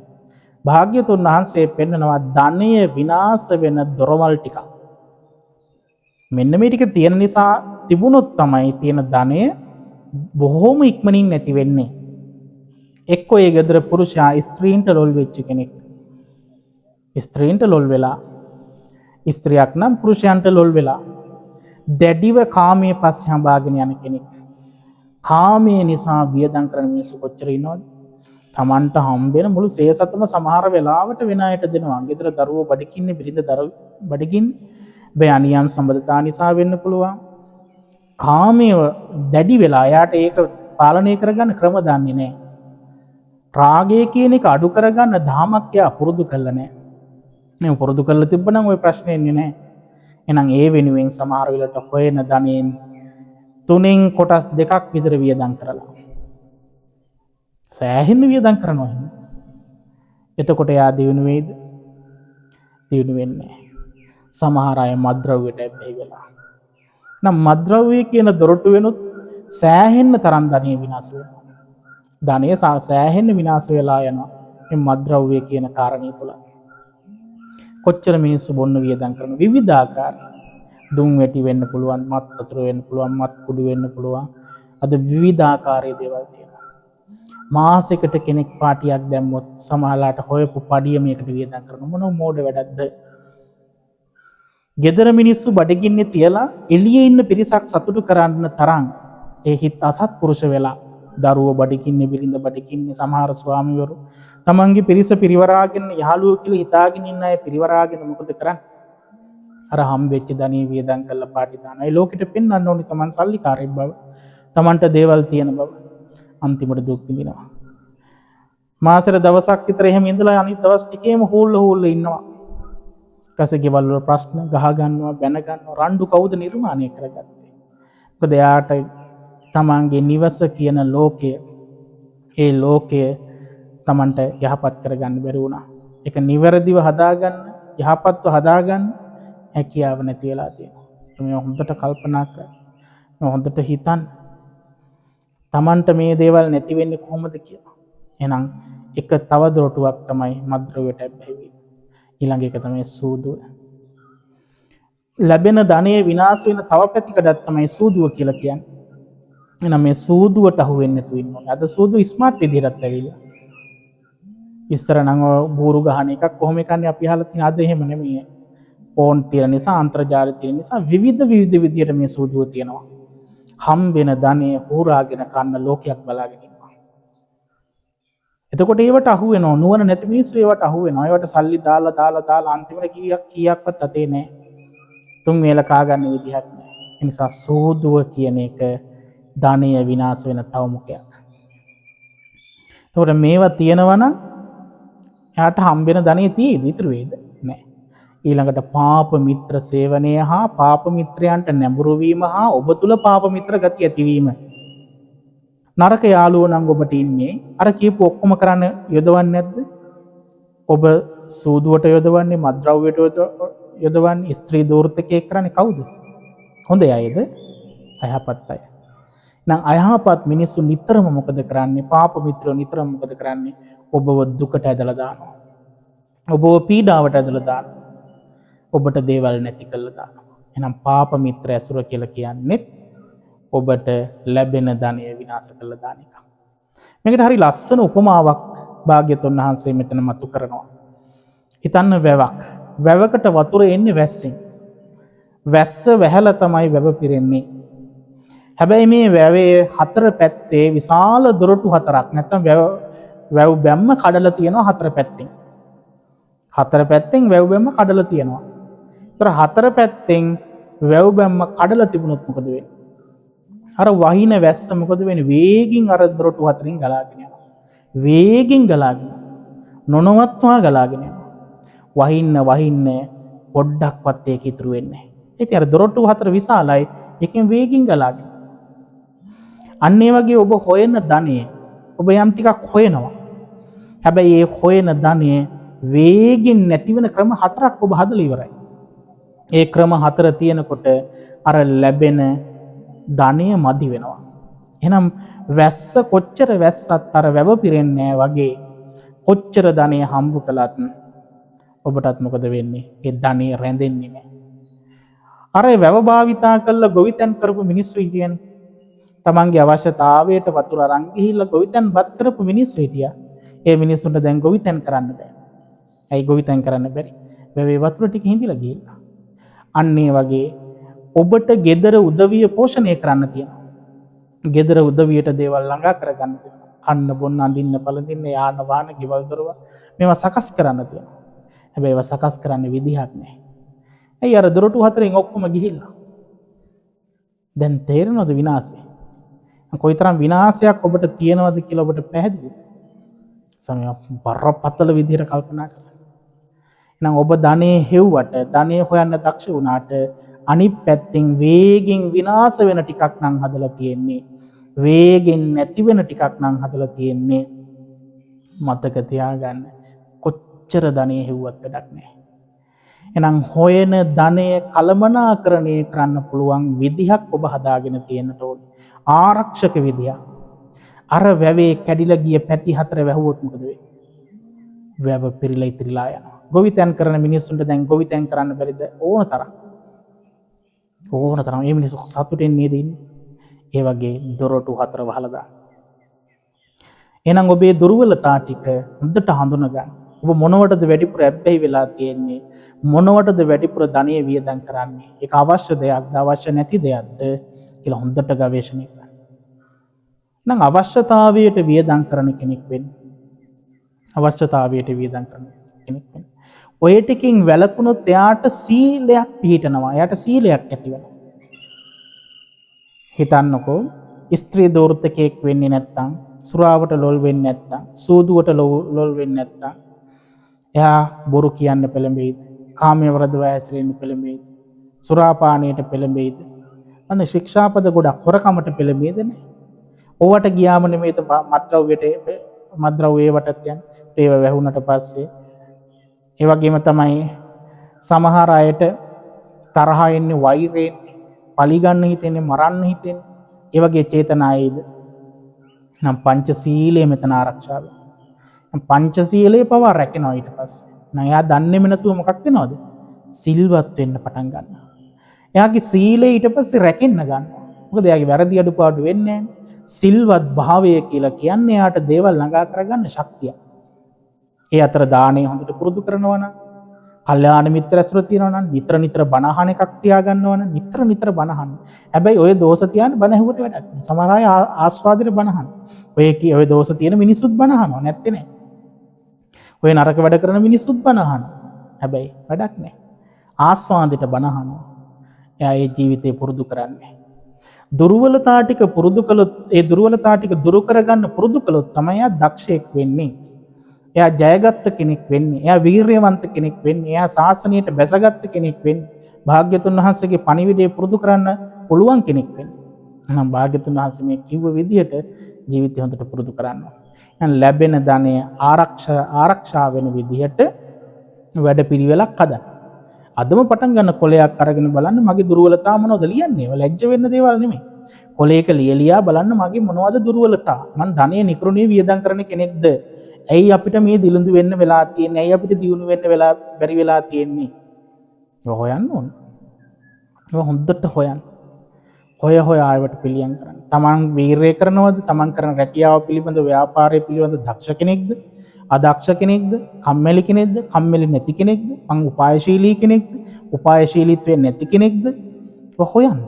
භාග්‍යතුන් වහන්සේ පෙන්නනවා ධනය විනාශ වෙන දොරවල් ටිකක්. මෙන්න මේ ටික තියෙන නිසා තිබුණොත් තමයි තියෙන ධනය බොහොම ඉක්මනින් නැති වෙන්නේ. එක්කෝ ඒ ගෙදර පුරුෂයා ස්ත්‍රීන්ට ලොල් වෙච්ච කෙනෙක්. ස්ත්‍රීන්ට ලොල් වෙලා, ස්ත්‍රියක් නම් පුරුෂයන්ට ලොල් වෙලා දැඩිව කාමයේ පස්සේ හඹාගෙන යන කෙනෙක්. කාමයේ නිසා වියදම් කරන මිනිස්සු කොච්චර ඉන්නවද? Tamanට හම්බෙන මුළු සේසතම සමහර වෙලාවට වෙන අයට දෙනවා. ගෙදර දරුවෝ බඩගින්නේ, බිරිඳ දරුවෝ බඩගින්නේ. බයනියම් සම්බන්ධතා නිසා වෙන්න පුළුවන්. කාමයේ දැඩි වෙලා එයාට ඒක පාලනය කරගන්න ක්‍රම දන්නේ නැහැ. රාගය කියන එක අඩු කරගන්න ධාමක් එයා පුරුදු කළා නැහැ. මේ පුරුදු කරලා තිබ්බනම් ওই ප්‍රශ්නේ එන්නේ නැහැ. එහෙනම් ඒ වෙනුවෙන් සමහර වෙලට හොයන ධනෙන් 3 කොටස් 2ක් විතර වියදම් කරලා සෑහෙන්න වියදම් කරනවා එහෙනම්. එතකොට එයා දියුණු වෙයිද? දියුණු වෙන්නේ නැහැ. සමහර අය මත්ද්‍රව්‍යයට ඇබ්බැහි වෙලා. නම් මත්ද්‍රව්‍ය කියන දොරටු වෙනුත් සෑහෙන්න තරම් ධනෙ විනාශ වෙනවා. ධනය සෑහෙන්න විනාශ වෙලා යනවා මේ මත්ද්‍රව්‍ය කියන කාරණේ තුල. කොච්චර මිනිස්සු බොන්න වියදම් කරන විවිධාකාර දුම් වැටි වෙන්න පුළුවන්, මත් වතුර වෙන්න පුළුවන්, මත් කුඩු වෙන්න පුළුවන්. අද විවිධාකාරයේ දේවල් තියෙනවා. මාසෙකට කෙනෙක් පාටියක් දැම්මොත් සමහරලාට හොයපු පඩිය මේකට වියදම් කරන මොන මෝඩ වැඩක්ද? ගෙදර මිනිස්සු බඩගින්නේ තියලා එළියේ ඉන්න පිරිසක් සතුටු කරන්න තරම් ඒ හිත අසත්පුරුෂ වෙලා දරුවෝ බඩගින්නේ, බිරිඳ බඩගින්නේ, සමහර ස්වාමිවරු තමන්ගේ පිරිස පිරිවරාගෙන යහළුවෝ කියලා හිතාගෙන ඉන්න අය පිරිවරාගෙන මොකද කරන්නේ? අර හම්බෙච්ච ධනිය වියදම් කරලා පාටි දාන. ඒ ලෝකෙට පෙන්වන්න ඕනි තමන් සල්ලිකාරයෙක් බව, තමන්ට දේවල් තියෙන බව. අන්තිමට දුක් විඳිනවා. මාසෙට දවසක් විතර එහෙම ඉඳලා අනිත් දවස් ටිකේම හූල්ල ඉන්නවා. රසගෙවල් වල ප්‍රශ්න ගහ ගන්නවා, බැන ගන්නවා. රණ්ඩු කවුද නිර්මාණය කරගත්තේ? මොකද එයාට තමන්ගේ නිවස කියන ලෝකය, ඒ ලෝකය තමන්ට යහපත් කරගන්න බැරි වුණා. ඒක නිවැරදිව හදාගන්න, යහපත්ව හදාගන්න හැකියාව නැති වෙලා තියෙනවා. මේ හොඳට කල්පනා කරන්න. මේ හොඳට හිතන්න. තමන්ට මේ දේවල් නැති වෙන්නේ කොහොමද කියලා. එහෙනම් එක තව දොරටුවක් තමයි මත්ද්‍රව්‍යයට ඇබ්බැහි වීම. ඊළඟ එක තමයි සූදුව. ලැබෙන ධනය විනාශ වෙන තව පැතිකඩක් තමයි සූදුව කියලා කියන්නේ. එහෙනම් මේ සූදුවට අහු වෙන්නේ නැතුව ඉන්න ඕනේ. අද සූදුව ස්මාර්ට් විදිහටත් ඇවිල්ලා. ඉස්සර නම් බూరు ගහන එකක් කොහොම එකන්නේ අපි අහලා තියෙන. අද එහෙම නෙමෙයි. ෆෝන් තියෙන නිසා, අන්තර්ජාලය තියෙන නිසා විවිධ විදිහට මේ සූදුව තියෙනවා. හම් වෙන ධනෙ හොරාගෙන කන්න ලෝකයක් බලාගෙන ඉන්නවා. එතකොට ඒවට අහු වෙනවා. නුවණ නැති මිනිස්සු ඒවට අහු වෙනවා. ඒවට සල්ලි දාලා අන්තිමට කීයක්වත් අතේ නැහැ. තුන් වේල කා ගන්න විදිහක් නැහැ. ඒ නිසා සූදුව කියන එක ධනය විනාශ වෙන තව මුඛයක්. එතකොට මේවා තියෙනවා නම් එයාට හම්බෙන ධනෙ තියෙයිද? ඉතුරු වෙයිද? නැහැ. ඊළඟට පාප මිත්‍ර සේවනය හා පාප මිත්‍රයන්ට නැඹුරු වීම හා ඔබ තුල පාප මිත්‍ර ගති ඇතිවීම. නරක යාළුවෝ නම් ඔබට ඉන්නේ අර කියපු ඔක්කොම කරන්න යොදවන්නේ නැද්ද? ඔබ සූදුවට යොදවන්නේ, මත්ද්‍රව්‍යයට යොදවන්නේ, ස්ත්‍රී දූර්තකයක් කරන්නේ කවුද? හොඳ අයද? අයහපත් අය. නම් අයහපත් මිනිස්සු නිතරම මොකද කරන්නේ? පාප මිත්‍රයෝ නිතරම මොකද කරන්නේ? ඔබව දුකට ඇදලා දානවා. ඔබව පීඩාවට ඇදලා දානවා. ඔබට දේවල් නැති කළා දානවා. එහෙනම් පාප මිත්‍ර ඇසුර කියලා කියන්නේ ඔබට ලැබෙන ධනය විනාශ කළා දාන එක. මේකට හරි ලස්සන උපමාවක් භාග්‍යතුන් වහන්සේ මෙතන මතු කරනවා. හිතන්න වැවක්. වැවකට වතුර එන්නේ වැස්සෙන්. වැස්ස වැහැලා තමයි වැව පිරෙන්නේ. හැබැයි මේ වැවේ හතර පැත්තේ විශාල දොරටු හතරක් නැත්නම් වැව් බැම්ම කඩලා තියෙනවා හතර පැත්තෙන්. හතර පැත්තෙන් වැව් බැම්ම කඩලා තියෙනවා. ඒතර හතර පැත්තෙන් වැව් බැම්ම කඩලා තිබුණොත් මොකද වෙන්නේ? අර වහින වැස්ස මොකද වෙන්නේ? වේගින් අර දොරටු හතරෙන් ගලාගෙන යනවා. වේගින් ගලාගෙන. නොනවත්වා ගලාගෙන යනවා. වහින්න පොඩ්ඩක්වත් ඒක ඉතුරු වෙන්නේ නැහැ. ඉතින් අර දොරටු හතර විශාලයි. එකෙන් වේගින් ගලාගෙන. අන්න ඒ වගේ ඔබ හොයන ධනෙ ඔබ යම් ටිකක් හොයනවා. හැබැයි ඒ හොයන ධනෙ වේගින් නැති වෙන ක්‍රම හතරක් ඔබ හදලා ඉවරයි. ඒ ක්‍රම හතර තියෙනකොට අර ලැබෙන ධනය මදි වෙනවා. එහෙනම් වැස්ස කොච්චර වැස්සත් අර වැව පිරෙන්නේ වගේ කොච්චර ධනය හම්බ කළත් ඔබටත් මොකද වෙන්නේ? ඒ ධනය රැඳෙන්නේ නැහැ. අර වැව භාවිතා කරලා ගොවිතැන් කරපු මිනිස්සු කියන්නේ තමන්ගේ අවශ්‍යතාවයට වතුර අරන් ගිහිල්ලා ගොවිතැන්පත් කරපු මිනිස්සු හිටියා. ඒ මිනිස්සුන්ට දැන් ගොවිතැන් කරන්න බෑ. ඇයි ගොවිතැන් කරන්න බැරි? වැවේ වතුර ටික හිඳිලා ගිහිල්ලා. අන්න ඒ වගේ ඔබට gedara උදවිය පෝෂණය කරන්න තියෙනවා. gedara උදවියට දේවල් ළඟා කරගන්න තියෙනවා. කන්න බොන්න අඳින්න පළඳින්න යාන වාහන ගෙවල් දොරවල් මේවා සකස් කරන්න තියෙනවා. හැබැයි ඒවා සකස් කරන්න විදිහක් නැහැ. ඇයි අර දොරටු හතරෙන් ඔක්කොම ගිහිල්ලා. දැන් තේරෙනවද විනාශය? කොයිතරම් විනාශයක් ඔබට තියෙනවද කියලා ඔබට පැහැදිලිද? සමය බරපතල විදිහට කල්පනා කරන්න. එහෙනම් ඔබ ධනෙ හෙව්වට, ධනෙ හොයන්න දක්ෂ වුණාට අනිත් පැත්තෙන් වේගෙන් විනාශ වෙන ටිකක් නම් හදලා තියෙන්නේ. වේගෙන් නැති වෙන ටිකක් නම් හදලා තියෙන්නේ. මතක තියාගන්න. කොච්චර ධනෙ හෙව්වත් වැඩක් නැහැ. එහෙනම් හොයන ධනය කළමනාකරණය කරන්න පුළුවන් විදිහක් ඔබ හදාගෙන තියෙන්නට ඕනේ. ආරක්ෂක විදියක්. අර වැවේ කැඩිලා ගිය පැති හතර වැහුවොත් මොකද වෙන්නේ? වැව පිරීලා ඉතිරිලා යනවා. ගොවිතැන් කරන මිනිස්සුන්ට දැන් ගොවිතැන් කරන්න බැරිද? ඕන තරම්. මේ මිනිස්සු සතුටෙන් නේද ඉන්නේ? ඒ වගේ දොරටු හතර වහලා දාන්න. එහෙනම් ඔබේ දුර්වලතා ටික හොඳට හඳුනා ගන්න. ඔබ මොනවටද වැඩිපුර ඇබ්බැහි වෙලා තියෙන්නේ? මොනවටද වැඩිපුර ධනෙ වියදම් කරන්නේ? ඒක අවශ්‍ය දෙයක්ද අවශ්‍ය නැති දෙයක්ද කියලා හොඳට ගවේෂණය කරන්න. නම් අවශ්‍යතාවයට වියදම් කරන කෙනෙක් වෙන්න. අවශ්‍යතාවයට වියදම් කරන කෙනෙක් වෙන්න. ඔය ටිකකින් වැළකුණොත් එයාට සීලයක් පිහිටනවා. එයාට සීලයක් ඇති වෙනවා. හිතන්නකෝ ස්ත්‍රී දෝර්තකයක් වෙන්නේ නැත්තම්, සුරාවට ලොල් වෙන්නේ නැත්තම්, සූදුවට ලොල් වෙන්නේ නැත්තම්, එයා බොරු කියන්න පෙළඹෙයිද? කාමයේ වරදව හැසිරෙන්න පෙළඹෙයිද? සුරාපානයට පෙළඹෙයිද? අන්න ශික්ෂාපද ගොඩක් හොරකමට පෙළඹෙයිද නැහැ. ඕවට ගියාම නෙමෙයිද මත්ද්‍රව්‍ය වටත් යන ඒව වැහුණට පස්සේ ඒ වගේම තමයි සමහර අයට තරහ එන්නේ, වෛරයෙන්, පලිගන්න හිතෙන්නේ, මරන්න හිතෙන්නේ. ඒ වගේ චේතනායේද නම් පංචශීලයේ මෙතන ආරක්ෂා වෙනවා. පංචශීලයේ පවා රැකෙනවා ඊට පස්සේ. නම් එයා දන්නේම නැතුව මොකක් වෙනවද? සිල්වත් වෙන්න පටන් ගන්නවා. එයාගේ සීලය ඊට පස්සේ රැකෙන්න ගන්නවා. මොකද එයාගේ වැරදි අඩුපාඩු වෙන්නේ නැහැ. සිල්වත් භාවය කියලා කියන්නේ එයාට දේවල් ළඟා කරගන්න ශක්තිය. ඒ අතර දාණය හොඳට පුරුදු කරනවා නම්, කල්යාණ මිත්‍ර ඇසුර තියෙනවා නම්, නිතර බණ අහන එකක් තියාගන්නවා නම්, නිතර බණ අහන්න. හැබැයි ඔය දෝෂ තියාන බණ ඇහුවට වැඩක් නෑ. සමහර අය ආස්වාදෙට බණ අහන. ඔය දෝෂ තියෙන මිනිස්සුත් බණ අහනවා නැත්තේ නෑ. ඔය නරක වැඩ කරන මිනිස්සුත් බණ අහනවා. හැබැයි වැඩක් නෑ. ආස්වාදෙට බණ අහනවා. එයා ඒ ජීවිතේ පුරුදු කරන්නේ. දුර්වලතා ටික පුරුදු කළොත්, ඒ දුර්වලතා ටික දුරු කරගන්න පුරුදු කළොත් තමයි එයා දක්ෂයෙක් වෙන්නේ. එයා ජයගත්ත කෙනෙක් වෙන්නේ. එයා වීරියවන්ත කෙනෙක් වෙන්නේ. එයා ශාසනයට බැසගත්ත කෙනෙක් වෙන්නේ. භාග්‍යතුන් වහන්සේගේ පණිවිඩය පුරුදු කරන්න පුළුවන් කෙනෙක් වෙන්නේ. එහෙනම් භාග්‍යතුන් වහන්සේ මේ කිව්ව විදිහට ජීවිතය හොඳට පුරුදු කරන්න. එහෙනම් ලැබෙන ධනය ආරක්ෂා වෙන විදිහට වැඩපිළිවෙලක් හදන්න. අදම පටන් ගන්න කොලයක් අරගෙන බලන්න මගේ දුර්වලතා මොනවද ලියන්නේ. ලැජ්ජ වෙන්න දේවල් නෙමෙයි. කොලයක ලියලියා බලන්න මගේ මොනවද දුර්වලතා. මං ධනෙ නිකරුණේ වියදම් කරන කෙනෙක්ද? ඇයි අපිට මේ දිලුඳු වෙන්න වෙලා තියෙන්නේ? ඇයි අපිට දියුණු වෙන්න බැරි වෙලා තියෙන්නේ? ඒක හොයන්න ඕන. ඒක හොඳට හොයන්න. හොය ආයවට පිළියම් කරන්න. තමන් වීරය කරනවද? තමන් කරන රැකියාව පිළිබඳ, ව්‍යාපාරය පිළිබඳ දක්ෂ කෙනෙක්ද? අදක්ෂ කෙනෙක්ද? කම්මැලි කෙනෙක්ද? කම්මැලි නැති කෙනෙක්ද? මං උපායශීලී කෙනෙක්ද? උපායශීලීත්වයෙන් නැති කෙනෙක්ද? ඒක හොයන්න.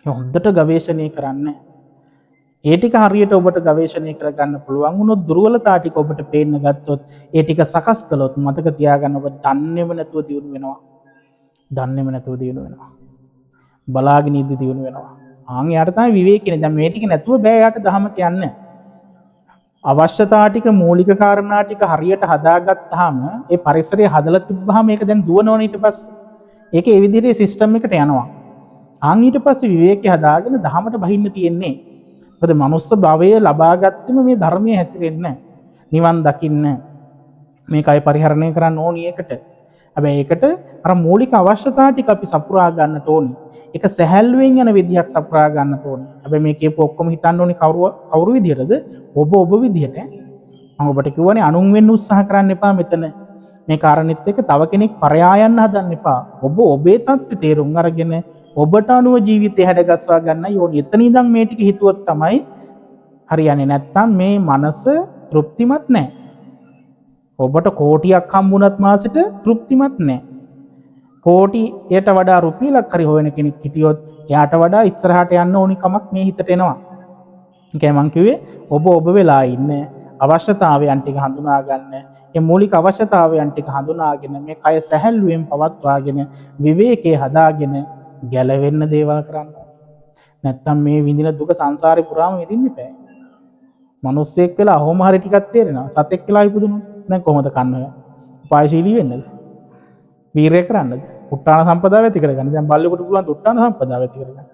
ඒක හොඳට ගවේෂණය කරන්න. ඒ ටික හරියට ඔබට ගවේෂණය කරගන්න පුළුවන් වුණොත්, දුර්වලතා ටික ඔබට පේන්න ගත්තොත්, ඒ ටික සකස් කළොත් මතක තියාගන්න ඔබ දන්නේම නැතුව දියුණු වෙනවා. දන්නේම නැතුව දියුණු වෙනවා. බලාගෙන ඉඳි දියුණු වෙනවා. ආන් යාට තමයි විවේකීනේ. දැන් මේ ටික නැතුව බෑ යාට දහම කියන්න. අවශ්‍යතා ටික, මූලික කාරණා ටික හරියට හදාගත්තාම, ඒ පරිසරය හදලා තිබ්බහම ඒක දැන් දුවනවනේ ඊට පස්සේ. ඒක ඒ විදිහේ සිස්ටම් එකට යනවා. ආන් ඊට පස්සේ විවේකී හදාගෙන දහමට බහින්න තියෙන්නේ. මොකද මනුස්ස භවය ලබාගත්තම මේ ධර්මයේ හැසිරෙන්න, නිවන් දකින්න, මේකයි පරිහරණය කරන්න ඕනි එකට. හැබැයි ඒකට අර මූලික අවශ්‍යතා ටික අපි සපුරා ගන්නට ඕනි. ඒක සැහැල්ලුවෙන් යන විදිහක් සපුරා ගන්නට ඕනි. හැබැයි මේ කියපු ඔක්කොම හිතන්න ඕනි කවුරු විදිහටද? ඔබ විදිහට. මම ඔබට කියවනේ අනුන් වෙන්න උත්සාහ කරන්න එපා මෙතන. මේ කාරණෙත් එක්ක තව කෙනෙක් පරයා යන්න හදන්න එපා. ඔබ ඔබේ தත්ත්වය තේරුම් අරගෙන ඔබට අනුව ජීවිතය හැඩගස්වා ගන්නයි ඕනේ. එතන ඉඳන් මේ ටික හිතුවොත් තමයි හරියන්නේ. නැත්තම් මේ මනස තෘප්තිමත් නැහැ. ඔබට කෝටියක් හම්බුණත් මාසෙට තෘප්තිමත් නැහැ. කෝටියට වඩා රුපියලක් හරි හොයන කෙනෙක් හිටියොත් එයාට වඩා ඉස්සරහට යන්න ඕනි කමක් මේ හිතට එනවා. ඒකයි මං කිව්වේ ඔබ වෙලා ඉන්න අවශ්‍යතාවයන් ටික හඳුනා ගන්න. මේ මූලික අවශ්‍යතාවයන් ටික හඳුනාගෙන මේ කය සැහැල්ලුවෙන් පවත්වාගෙන විවේකයේ හදාගෙන ගැලවෙන්න දේවල් කරන්න. නැත්තම් මේ විඳින දුක සංසාරේ පුරාම විඳින්න බෑ. මිනිස්සෙක් වෙලා ඔහොම හරි ටිකක් තේරෙනවා. සතෙක් වෙලා ඉපදුණොත් දැන් කොහොමද කන්නේ? උපායශීලී වෙන්නද? වීරය කරන්නද? උත්තාන සම්පදාව ඇති කරගන්න. දැන් බල්ලෙකුට පුළුවන් උත්තාන සම්පදාව ඇති කරගන්න.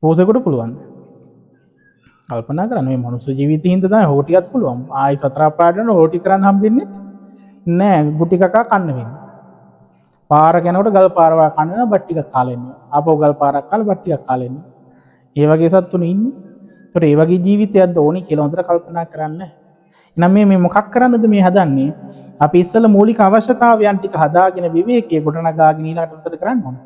පොසෙකුට පුළුවන්. කල්පනා කරන්න මේ මනුස්ස ජීවිතේ හින්දා තමයි හොටියක් පුළුවන්. ආයි සතර අපායටන හොටි කරන්න හම්බෙන්නේ නෑ. ගුටි කකා කන්න වෙන්නේ. පාර යනකොට ගල් පාරවා කන්න වෙනවා බත් ටිකක් කාලා එනවා. ආපහු ගල් පාරක් කාලා බත් ටිකක් කාලා එනවා. ඒ වගේ සත්තුනේ ඉන්නේ. ඒකට ඒ වගේ ජීවිතයක්ද ඕනි කියලා හොඳට කල්පනා කරන්න. එහෙනම් මේ මොකක් කරන්නද මේ හදන්නේ? අපි ඉස්සෙල්ලා මූලික අවශ්‍යතාවයන් ටික හදාගෙන විවේකයේ ගොඩනගාගෙන ඊළඟට මොකද කරන්න ඕන?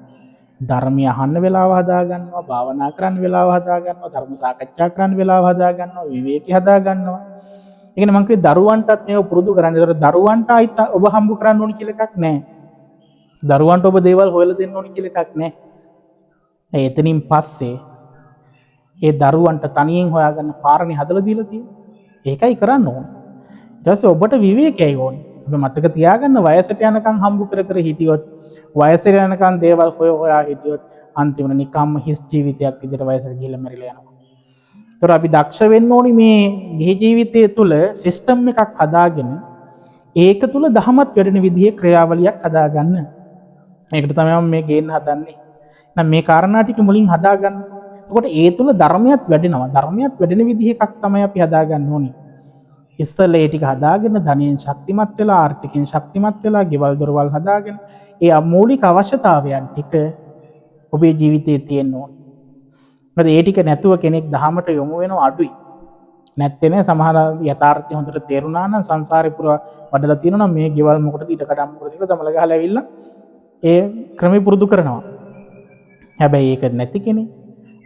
ධර්මය අහන්න වෙලාව හදා ගන්නවා, භාවනා කරන්න වෙලාව හදා ගන්නවා, ධර්ම සාකච්ඡා කරන්න වෙලාව හදා ගන්නවා, විවේකී හදා ගන්නවා. ඒ කියන්නේ මම කිව්වේ දරුවන්ටත් මේව පුරුදු කරන්න. ඒතර දරුවන්ට ආයිත් ඔබ හම්බ කරන්න ඕනි කියලා එකක් නැහැ. දරුවන්ට ඔබ දේවල් හොයලා දෙන්න ඕනි කියලා එකක් නැහැ. එතනින් පස්සේ ඒ දරුවන්ට තනියෙන් හොයාගන්න පාරණි හදලා දීලා තියෙනවා. ඒකයි කරන්න ඕන. ඊට පස්සේ ඔබට විවේකයයි ඕනේ. ඔබ මතක තියාගන්න වයසට යනකම් හම්බ කර කර හිටියොත් වයසට යනකම් දේවල් හොයා හිටියොත් අන්තිමට නිකම්ම හිස් ජීවිතයක් විදිහට වයසට ගිහිල්ලා මැරිලා යනවා. ඒතර අපි දක්ෂ වෙන්න ඕනි මේ ගිහි ජීවිතය තුළ සිස්ටම් එකක් හදාගෙන ඒක තුළ දහමත් වැඩෙන විදිහේ ක්‍රියාවලියක් හදාගන්න. ඒකට තමයි මම මේ ගේන්න හදන්නේ. එහෙනම් මේ කාරණා ටික මුලින් හදාගන්න. එතකොට ඒ තුළ ධර්මයක් වැඩෙනවා. ධර්මයක් වැඩෙන විදිහ එකක් තමයි අපි හදාගන්න ඕනේ. ඉස්සෙල්ලා ඒ ටික හදාගෙන ධනෙන් ශක්තිමත් වෙලා ආර්ථිකයෙන් ශක්තිමත් වෙලා ගෙවල් දොරවල් හදාගෙන ඒ මූලික අවශ්‍යතාවයන් ටික ඔබේ ජීවිතයේ තියෙන්න ඕනේ. මොකද ඒ ටික නැතුව කෙනෙක් දහමට යොමු වෙනව අඩුයි. නැත්තේ නේ සමහර යථාර්ථය හොඳට තේරුණා නම් සංසාරේ පුරා වඩලා තියෙනවා මේ ගෙවල් මොකටද ඊට කඩම් මොකටද කියලා දමල ගහලා ඇවිල්ලා ඒ ක්‍රමෙ පුරුදු කරනවා. හැබැයි ඒක නැති කෙනෙක්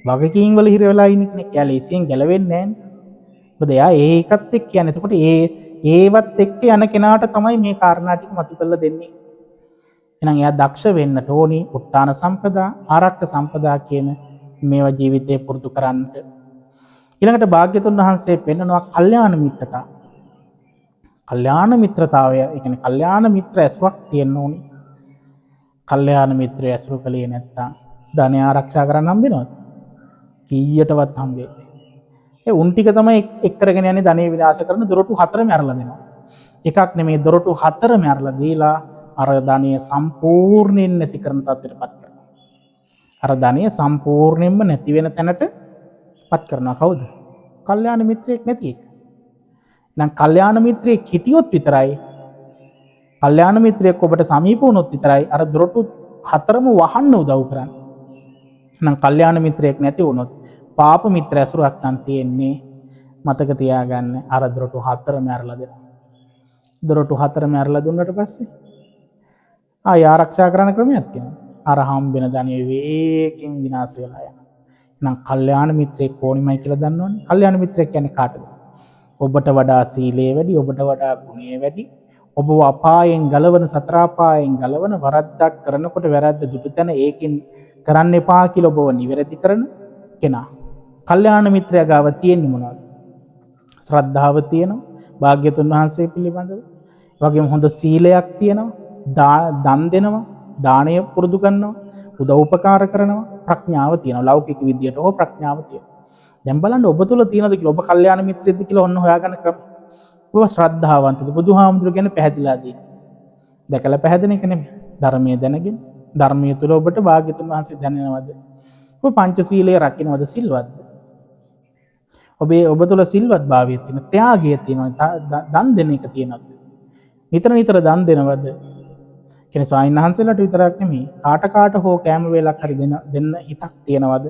වගකීම් වල හිර වෙලා ඉන්න කෙනෙක් යා ලේසියෙන් ගැලවෙන්නේ නැහැ. මොකද එයා ඒකත් එක්ක යන්නේ. එතකොට ඒවත් එක්ක යන කෙනාට තමයි මේ කාරණා ටික මතු කරලා දෙන්නේ. එහෙනම් එයා දක්ෂ වෙන්නට ඕනි උත්තාන සම්පදා, ආරක්ක සම්පදා කියන මේවා ජීවිතේ පුරුදු කරන්නට. ඊළඟට භාග්‍යතුන් වහන්සේ පෙන්නනවා කල්යාණ මිත්‍රතා. කල්යාණ මිත්‍රතාවය, ඒ කියන්නේ කල්යාණ මිත්‍ර ඇසුරක් තියෙන්න ඕනි. කල්යාණ මිත්‍රය ඇසුරු කලේ නැත්තම් ධනය ආරක්ෂා කරන්න හම්බෙනවද? කීයටවත් හම්බෙන්නේ. ඒ උන් ටික තමයි එක් කරගෙන යන්නේ ධනෙ විනාශ කරන දොරටු 4ම අරලා දෙනවා. එකක් නෙමේ දොරටු 4ම අරලා දීලා අර ධනෙ සම්පූර්ණයෙන් නැති කරන තත්ත්වයටපත් කරනවා. අර ධනෙ සම්පූර්ණයෙන්ම නැති වෙන තැනටපත් කරනවා. කවුද? කල්යාණ මිත්‍රයෙක් නැති එක. එහෙනම් කල්යාණ මිත්‍රයෙක් හිටියොත් විතරයි, කල්යාණ මිත්‍රයෙක් ඔබට සමීප වුණොත් විතරයි අර දොරටු 4ම වහන්න උදව් කරන්නේ. එහෙනම් කල්යාණ මිත්‍රයෙක් නැති වුණොත් පාප මිත්‍ර ඇසුරක් නම් තියෙන්නේ. මතක තියාගන්න අර දොරටු 4ම අරලා දෙනවා. දොරටු 4ම අරලා දුන්නට පස්සේ ආය ආරක්ෂා කරන ක්‍රමයක් තියෙනවා. අර හම්බෙන ධනෙ වේගින් විනාශ වෙලා යනවා. එහෙනම් කල්යාණ මිත්‍රයෙක් ඕනිමයි කියලා දන්නවනේ. කල්යාණ මිත්‍රයෙක් කියන්නේ කාටද? ඔබට වඩා සීලය වැඩි, ඔබට වඩා ගුණය වැඩි, ඔබව අපායෙන් ගලවන, සතර අපායෙන් ගලවන, වරද්දක් කරනකොට වැරද්ද දුටු තැන ඒකෙන් කරන්න එපා කියලා ඔබව නිවැරදි කරන කෙනා. කල්යාණ මිත්‍රයා ගාව තියෙන්නේ මොනවද? ශ්‍රද්ධාව තියෙනවා, භාග්‍යතුන් වහන්සේ පිළිබඳව. ඒ වගේම හොඳ සීලයක් තියෙනවා, දන් දෙනවා, දානය පුරුදු කරනවා, උදව් උපකාර කරනවා, ප්‍රඥාව තියෙනවා. ලෞකික විද්‍යට හෝ ප්‍රඥාව තියෙනවා. දැන් බලන්න ඔබ තුල තියෙනවද කියලා, ඔබ කල්යාණ මිත්‍රයෙක්ද කියලා ඔන්න හොයාගන්න ක්‍රම. ඔබ ශ්‍රද්ධාවන්තද? බුදුහාමුදුරු ගැන පැහැදිලා දෙන්නේ. දැකලා පැහැදෙන එක නෙමෙයි. ධර්මයේ දැනගෙන, ධර්මයේ තුල ඔබට භාග්‍යතුන් වහන්සේ දැනෙනවද? ඔබ පංචශීලයේ රකින්නවද? සිල්වත්ද? ඔබ තුල සිල්වත් භාවය තියෙන, ත්‍යාගය තියෙනවා, දන් දෙන එක තියෙනවද? නිතර නිතර දන් දෙනවද? කියන්නේ ස්වාමීන් වහන්සේලාට විතරක් නෙමෙයි, කාට හෝ කෑම වේලක් හරි දෙන්න හිතක් තියෙනවද?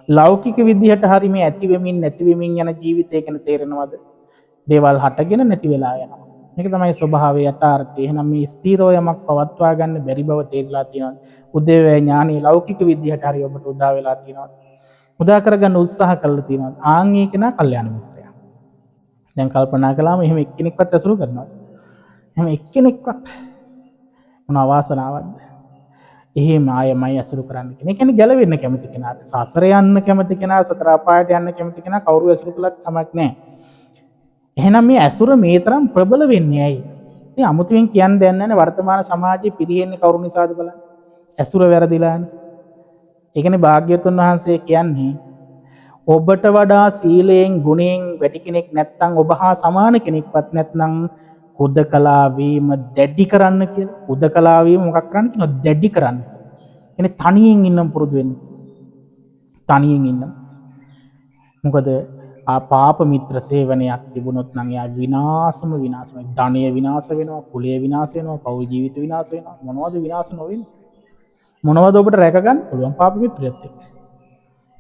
ලෞකික විදිහට හරි මේ ඇති වෙමින් නැති වෙමින් යන ජීවිතය ගැන තේරෙනවද? දේවල් හටගෙන නැති වෙලා යනවා. මේක තමයි ස්වභාවය, යථාර්ථය. එහෙනම් මේ ස්ථීරව යමක් පවත්වා ගන්න බැරි බව තේරිලා තියෙනවා. උදේවැය ඥානෙ ලෞකික විදිහට හරි ඔබට උදා වෙලා තියෙනවා. උදා කරගන්න උත්සාහ කළා තියෙනවා. ආන් ඒක නා කල්යාණ මිත්‍රයා. දැන් කල්පනා කළාම එහෙම එක්කෙනෙක්වත් ඇසුරු කරනවා. එහෙම එක්කෙනෙක්වත් මොන අවාසනාවක්ද? එහෙම ආයමයි ඇසුරු කරන්න කෙනෙක්. ඒ කියන්නේ ගැලවෙන්න කැමති කෙනාට, සසර යන්න කැමති කෙනා, සතර අපායට යන්න කැමති කෙනා කවුරු ඇසුරු කළත් කමක් නැහැ. එහෙනම් මේ ඇසුර මේ තරම් ප්‍රබල වෙන්නේ ඇයි? ඉතින් අමුතුවෙන් කියන්න දෙයක් නැහැ. වර්තමාන සමාජයේ පිරිහෙන්නේ කවුරු නිසාද බලන්න. ඇසුර වැරදිලානේ. ඒ කියන්නේ භාග්‍යවතුන් වහන්සේ කියන්නේ ඔබට වඩා සීලයෙන් ගුණයෙන් වැඩි කෙනෙක් නැත්නම්, ඔබ හා සමාන කෙනෙක්වත් නැත්නම් හුදකලා වීම දැඩි කරන්න කියලා. හුදකලා වීම මොකක් කරන්න කියනවා? දැඩි කරන්න. කියන්නේ තනියෙන් ඉන්න පුරුදු වෙන්න. තනියෙන් ඉන්න. මොකද පාප මිත්‍ර සේවනයක් තිබුණොත් නම් යා විනාශම විනාශමයි. ධනය විනාශ වෙනවා, කුලය විනාශ වෙනවා, පෞල් ජීවිත විනාශ වෙනවා. මොනවද විනාශ නොවෙන්නේ? මොනවද ඔබට රැක ගන්න පුළුවන් පාප මිත්‍රයත් එක්ක?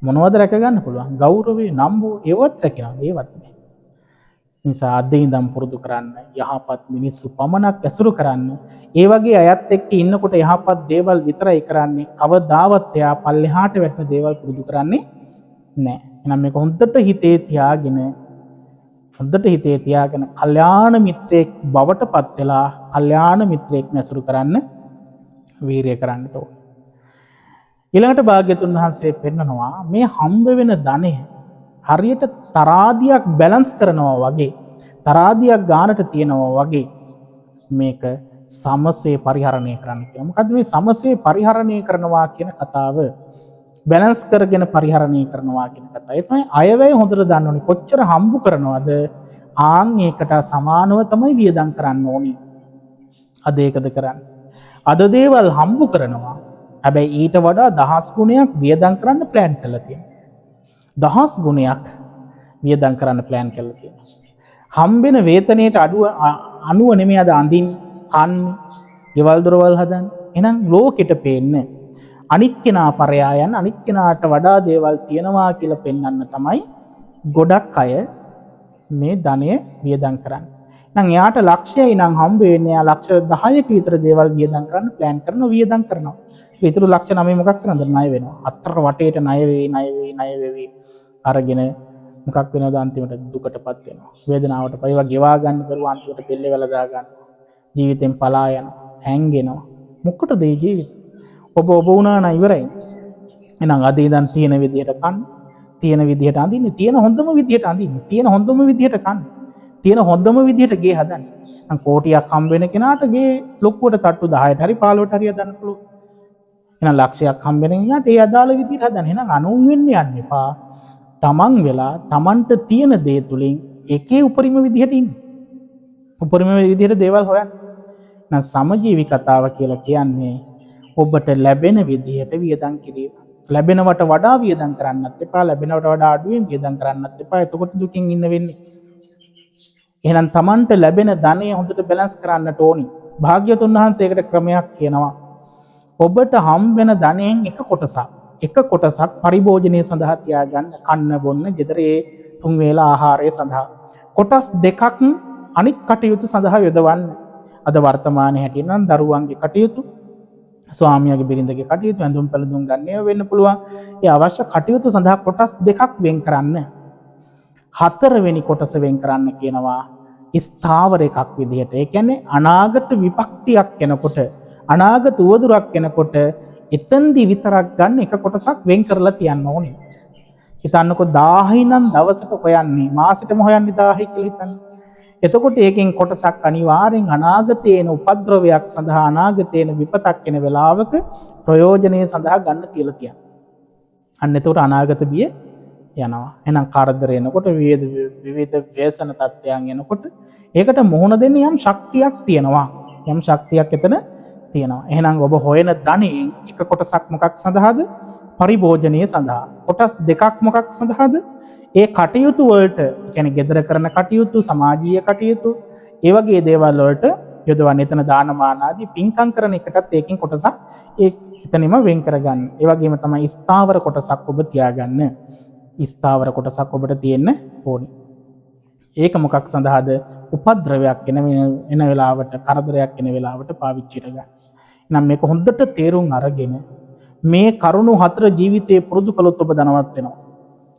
මොනවද රැක ගන්න පුළුවන්? ගෞරවය, නම්බුව ඒවත් රැකෙනවා. ඒවත් නෑ. නිසා අද ඉඳන් පුරුදු කරන්න යහපත් මිනිස්සු පමණක් ඇසුරු කරන්න. ඒ වගේ අයත් එක්ක ඉන්නකොට යහපත් දේවල් විතරයි කරන්නේ. කවදාවත් එයා පල්ලෙහාට වැටෙන දේවල් පුරුදු කරන්නේ නෑ. එහෙනම් මේක හොඳට හිතේ තියාගෙන කල්යාණ මිත්‍රයෙක් බවට පත් වෙලා කල්යාණ මිත්‍රයෙක් ඇසුරු කරන්න වීරිය කරන්න ඕනේ. ඊළඟට භාග්‍යතුන් වහන්සේ පෙන්නනවා මේ හම්බ වෙන ධනය හරියට තරාදියක් බැලන්ස් කරනවා වගේ, තරාදියක් ගානට තියනවා වගේ මේක සමසේ පරිහරණය කරන්න කියලා. මොකද්ද මේ සමසේ පරිහරණය කරනවා කියන කතාව? බැලන්ස් කරගෙන පරිහරණය කරනවා කියන කතාව. ඒ තමයි අයවැය හොඳට දන්න ඕනේ. කොච්චර හම්බ කරනවද? ආන් ඒකට සමානව තමයි වියදම් කරන්න ඕනේ. අද ඒකද කරන්නේ? අද දේවල් හම්බ කරනවා. හැබැයි ඊට වඩා 10 ගුණයක් වියදම් කරන්න ප්ලෑන් කරලා තියෙනවා. 10 ගුණයක් වියදම් කරන්න ප්ලෑන් කරලා තියෙනවා. හම්බෙන වේතනයට අනුව නෙමෙයි අද අඳින්නේ, කන්නේ, ගෙවල් දොරවල් හදන්නේ. එහෙනම් ලෝකෙට පේන්නේ අනිත් කෙනා පරයායන්, අනිත් කෙනාට වඩා දේවල් තියනවා කියලා පෙන්වන්න තමයි ගොඩක් අය මේ ධනය වියදම් කරන්නේ. නම් එයාට ලක්ෂයයි නම් හම්බ වෙන්නේ, එයා ලක්ෂ 10ක විතර දේවල් වියදම් කරන්න ප්ලෑන් කරනවා, වියදම් කරනවා. ඊටු ලක්ෂ 9 මොකක් කරනද? ණය වෙනවා. අතර වටේට ණය වෙවි අරගෙන මොකක් වෙනවද? අන්තිමට දුකටපත් වෙනවා, වේදනාවටපත්. ඒවා ගෙවා ගන්න බැරුව අන්තිමට පෙල්ලේ වල දා ගන්නවා, ජීවිතෙන් පලා යනවා, හැංගෙනවා. මොකටද මේ ජීවිතේ? ඔබ වුණා නම් ඉවරයි. එහෙනම් අද ඉඳන් තියෙන විදිහට කන්න, තියෙන විදිහට අඳින්න, තියෙන හොඳම විදිහට අඳින්න, තියෙන හොඳම විදිහට කන්න, තියෙන හොඳම විදිහට ගේ හදන්න. නම් කෝටියක් හම්බ වෙන කෙනාට ගේ ලොකුවට තට්ටු 10ට හරි 15ට හරි හදන්න පුළුවන්. එහෙනම් ලක්ෂයක් හම්බ වෙන කෙනාට ඒ අදාළ විදිහට හදන්න. එහෙනම් අනුන් වෙන්න යන්න එපා. තමන් වෙලා තමන්ට තියෙන දේ තුලින් එකේ උපරිම විදිහට ඉන්න. උපරිම විදිහට දේවල් හොයන්න. නම් සමජීවි කතාව කියලා කියන්නේ ඔබට ලැබෙන විදිහට වියදම් කිරීම. ලැබෙනවට වඩා වියදම් කරන්නත් එපා, ලැබෙනවට වඩා අඩුවෙන් වියදම් කරන්නත් එපා. එතකොට දුකින් ඉන්න වෙන්නේ. එහෙනම් තමන්ට ලැබෙන ධනය හොඳට බැලන්ස් කරන්නට ඕනි. භාග්‍යතුන් වහන්සේ ඒකට ක්‍රමයක් කියනවා. ඔබට හම් වෙන ධනයෙන් එක කොටසක් පරිභෝජනය සඳහා තියාගන්න, කන්න බොන්න, ගෙදර ඒ 3 වේලා ආහාරය සඳහා. කොටස් දෙකක් අනිත් කටයුතු සඳහා යොදවන්න. අද වර්තමානයේ හැටියට නම් දරුවන්ගේ කටයුතු, ස්වාමියාගේ බිරිඳගේ කටයුතු, ඇඳුම් පැළඳුම් ගන්න වෙන්න පුළුවන්. ඒ අවශ්‍ය කටයුතු සඳහා කොටස් දෙකක් වෙන් කරන්න. 4 වෙනි කොටස වෙන් කරන්න කියනවා ස්ථාවර එකක් විදිහට. ඒ කියන්නේ අනාගත විපක්තියක් එනකොට, අනාගත උවදුරක් එනකොට එතෙන්දි විතරක් ගන්න එක කොටසක් වෙන් කරලා තියන්න ඕනේ. හිතන්නකො 1000යි නම් දවසට හොයන්නේ, මාසෙටම හොයන්නේ 1000යි කියලා හිතන්න. එතකොට ඒකෙන් කොටසක් අනිවාර්යෙන් අනාගතේන උපද්‍රවයක් සඳහා, අනාගතේන විපතක් එන වෙලාවක ප්‍රයෝජනය සඳහා ගන්න කියලා තියන්න. අන්න එතකොට අනාගත බිය යනවා. එහෙනම් කරදර එනකොට, විවිධ ව්‍යසන තත්ත්වයන් එනකොට ඒකට මුහුණ දෙන්න යම් ශක්තියක් තියෙනවා. යම් ශක්තියක් එතන තියෙනවා. එහෙනම් ඔබ හොයන ධනෙන් එක කොටසක් මොකක් සඳහාද? පරිභෝජනය සඳහා. කොටස් දෙකක් මොකක් සඳහාද? ඒ කටයුතු වලට, කියන්නේ gedara කරන කටයුතු, සමාජීය කටයුතු, ඒ වගේ දේවල් වලට යොදවන්න. එතන දානමාන ආදී පින්කම් කරන එකටත් ඒකෙන් කොටසක් එතනම වෙන් කරගන්න. ඒ වගේම තමයි ස්ථාවර කොටසක් ඔබ තියාගන්න. ස්ථාවර කොටසක් ඔබට තියෙන්න ඕනේ. ඒක මොකක් සඳහාද? උපද්‍රවයක් එන වෙලාවට, කරදරයක් එන වෙලාවට පාවිච්චි කරගන්න. එහෙනම් මේක හොඳට තේරුම් අරගෙන මේ කරුණු 4 ජීවිතේ පුරුදු කළොත් ඔබ ධනවත් වෙනවා.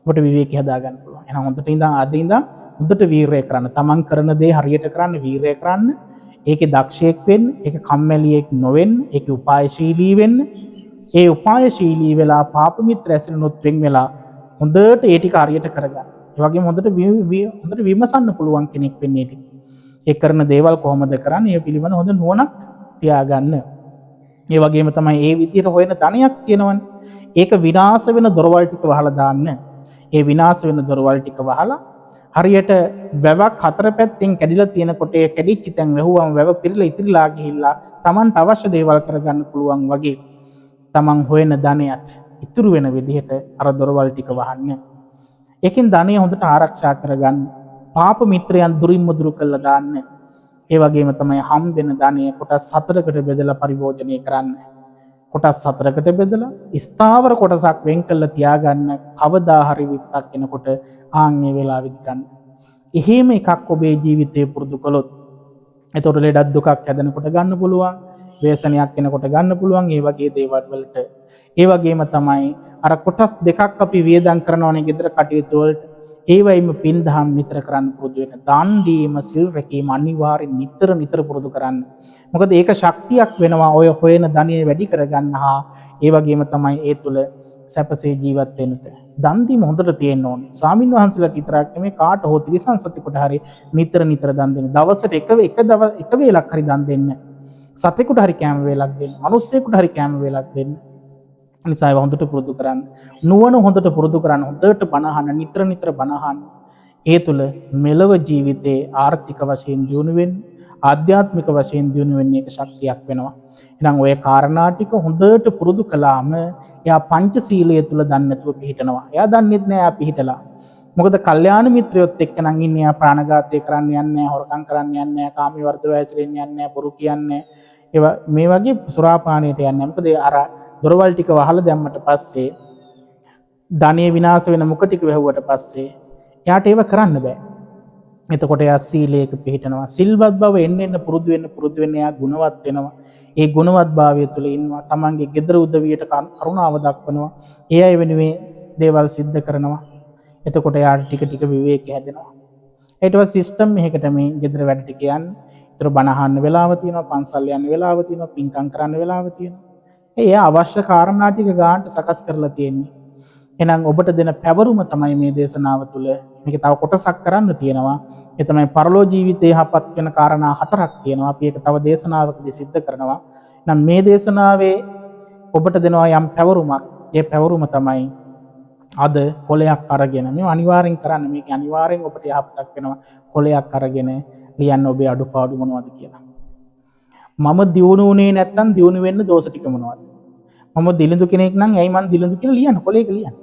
ඔබට විවේකී හදා ගන්න පුළුවන්. එහෙනම් හොඳට අද ඉඳන් හොඳට වීරය කරන්න. තමන් කරන දේ හරියට කරන්න, වීරය කරන්න. ඒකේ දක්ෂයෙක් වෙන්න, ඒක කම්මැලියෙක් නොවෙන්න, ඒකේ උපායශීලී වෙන්න. ඒ උපායශීලී වෙලා පාප මිත්‍ර ඇසුරුනොත් වෙන් වෙලා හොඳට ඒ ටික හරියට කරගන්න. ඒ වගේම හොඳට විමසන්න පුළුවන් කෙනෙක් වෙන්න ඒ ටික. ඒ කරන දේවල් කොහොමද කරන්නේ? ඒ පිළිබඳ හොඳ නුවණක් තියාගන්න. ඒ වගේම තමයි ඒ විදිහට හොයන ධනයක් තියෙනවනේ. ඒක විනාශ වෙන දොරවල් ටික වහලා දාන්න. ඒ විනාශ වෙන දොරවල් ටික වහලා හරියට වැවක් 4 පැත්තෙන් කැඩිලා තියෙනකොට ඒ කැඩිච්ච තැන් වැහුවම වැව පිරලා ඉතිරිලා ගිහිල්ලා Tamanට අවශ්‍ය දේවල් කරගන්න පුළුවන් වගේ Taman හොයන ධනයත් ඉතුරු වෙන විදිහට අර දොරවල් ටික වහන්න. ඒකෙන් ධනය හොඳට ආරක්ෂා කරගන්න. පාප මිත්‍රයන් දුරින්ම දුරු කළා දාන්න. ඒ වගේම තමයි හම් වෙන ධනය කොටස් 4කට බෙදලා පරිභෝජනය කරන්න. කොටස් 4කට බෙදලා ස්ථාවර කොටසක් වෙන් කරලා තියාගන්න. කවදා හරි විත්තක් එනකොට ආන්ගේ වෙලාවෙදි ගන්න. එහෙම එකක් ඔබේ ජීවිතේ පුරුදු කළොත් එතකොට ලෙඩක් දුකක් හැදෙනකොට ගන්න පුළුවන්. ව්‍යසනයක් එනකොට ගන්න පුළුවන්. ඒ වගේ දේවල් වලට. ඒ වගේම තමයි අර කොටස් දෙකක් අපි වියදම් කරනවනේ ගෙදර කටයුතු වලට. ඒ වයිම පින් දහම් නිතර කරන්න පුරුදු වෙන. දාන් දීම, සිල් රැකීම අනිවාර්යෙන් නිතර පුරුදු කරන්න. මොකද ඒක ශක්තියක් වෙනවා ඔය හොයන ධනිය වැඩි කරගන්න හා ඒ වගේම තමයි ඒ තුල සැපසේ ජීවත් වෙන්නට. දන් දීම හොඳට තියෙන්න ඕනේ. ස්වාමින් වහන්සේලාට විතරක් නෙමෙයි කාට හෝ ත්‍රිසං සතෙකුට හරි නිතර දන් දෙන්න. දවසට එක වේලක් හරි දන් දෙන්න. සතෙකුට හරි කෑම වේලක් දෙන්න. මිනිස්සෙකුට හරි කෑම වේලක් දෙන්න. නිසා ඒවා හොඳට පුරුදු කරන්න. නුවණ හොඳට පුරුදු කරන්න. හොඳට බණ අහන්න, නිතර බණ අහන්න. ඒ තුල මෙලව ජීවිතේ ආර්ථික වශයෙන් දියුණු වෙන්න, ආධ්‍යාත්මික වශයෙන් දියුණු වෙන්න එක ශක්තියක් වෙනවා. එහෙනම් ඔය කාරණා ටික හොඳට පුරුදු කළාම එයා පංචශීලය තුල දන්නේ නැතුව පිහිටනවා. එයා දන්නේත් නෑ එයා පිහිටලා. මොකද කල්යාණ මිත්‍රයොත් එක්ක නම් ඉන්නේ එයා ප්‍රාණඝාතය කරන්න යන්නේ නෑ, හොරකම් කරන්න යන්නේ නෑ, කාමී වර්ධව හැසිරෙන්න යන්නේ නෑ, බොරු කියන්නේ ඒවා මේ වගේ සුරාපානයට යන්නේ. මොකද අර දොරවල් ටික වහලා දැම්මට පස්සේ ධනෙ විනාශ වෙන මුඛ ටික වැහුවට පස්සේ එයාට ඒව කරන්න බෑ. එතකොට එයා සීලයක පිහිටනවා. සිල්වත් බව එන්න පුරුදු වෙන්න එයා ගුණවත් වෙනවා. ඒ ගුණවත් භාවය තුළ ඉන්නවා. තමන්ගේ ගෙදර උදවියට කරුණාව දක්වනවා. ඒ අය වෙනුවෙන් දේවල් සිද්ධ කරනවා. එතකොට එයාට ටික විවේකී හැදෙනවා. ඊට පස්සේ සිස්ටම් එකකට මේ ගෙදර වැඩ ටික යන්නේ. ඒතර බණ අහන්න වෙලාව තියෙනවා, පන්සල් යන්න වෙලාව තියෙනවා, පින්කම් කරන්න වෙලාව තියෙනවා. ඒ අවශ්‍ය කාරණා ටික ගානට සකස් කරලා තියෙන්නේ. එහෙනම් ඔබට දෙන පැවරුම තමයි මේ දේශනාව තුළ. මේක තව කොටසක් කරන්න තියෙනවා. ඒ තමයි පරලෝ ජීවිතේ යහපත් වෙන කාරණා 4ක් තියෙනවා. අපි ඒක තව දේශනාවකදී සිද්ධ කරනවා. එහෙනම් මේ දේශනාවේ ඔබට දෙනවා යම් පැවරුමක්. ඒ පැවරුම තමයි අද කොලයක් අරගෙන මේ අනිවාර්යෙන් කරන්න. මේක අනිවාර්යෙන් ඔබට යහපතක් වෙනවා. කොලයක් අරගෙන ලියන්න ඔබේ අඩුපාඩු මොනවද කියලා. මම දියුණු වුණේ නැත්තම් දියුණු වෙන්න දෝෂ ටික මොනවද? මම දිලිඳු කෙනෙක් නම් ඇයි මං දිලිඳු කියලා ලියන්න කොලයක ලියන්න.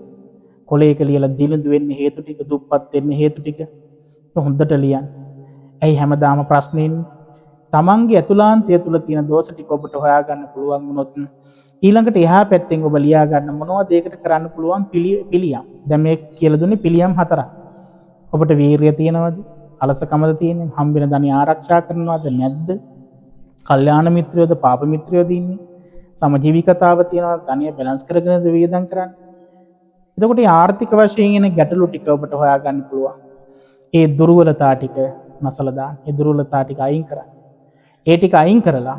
කොලයක ලියලා දිලිඳු වෙන්න හේතු ටික, දුප්පත් වෙන්න හේතු ටික හොඳට ලියන්න. ඇයි හැමදාම ප්‍රශ්නේ තමන්ගේ ඇතුළාන්තය තුළ තියෙන දෝෂ ටික ඔබට හොයාගන්න පුළුවන් වුණොත් ඊළඟට එහා පැත්තෙන් ඔබ ලියා ගන්න මොනවද ඒකට කරන්න පුළුවන් පිළියම්. දැන් මේ කියලා දුන්නේ පිළියම් 4ක්. ඔබට වීරිය තියෙනවද? අලසකමද තියෙන්නේ? හම්බෙන ධනිය ආරක්ෂා කරනවද නැද්ද? කල්යාණ මිත්‍රයෝද පාප මිත්‍රයෝද ඉන්නේ? සමජීවිකතාව තියෙනවා, ධනිය බැලන්ස් කරගෙනද වියදම් කරන්නේ? එතකොට මේ ආර්ථික වශයෙන් එන ගැටලු ටික ඔබට හොයාගන්න පුළුවන්. ඒ දුර්වලතා ටික නැසලා දාන්න. ඒ දුර්වලතා ටික අයින් කරන්න. ඒ ටික අයින් කරලා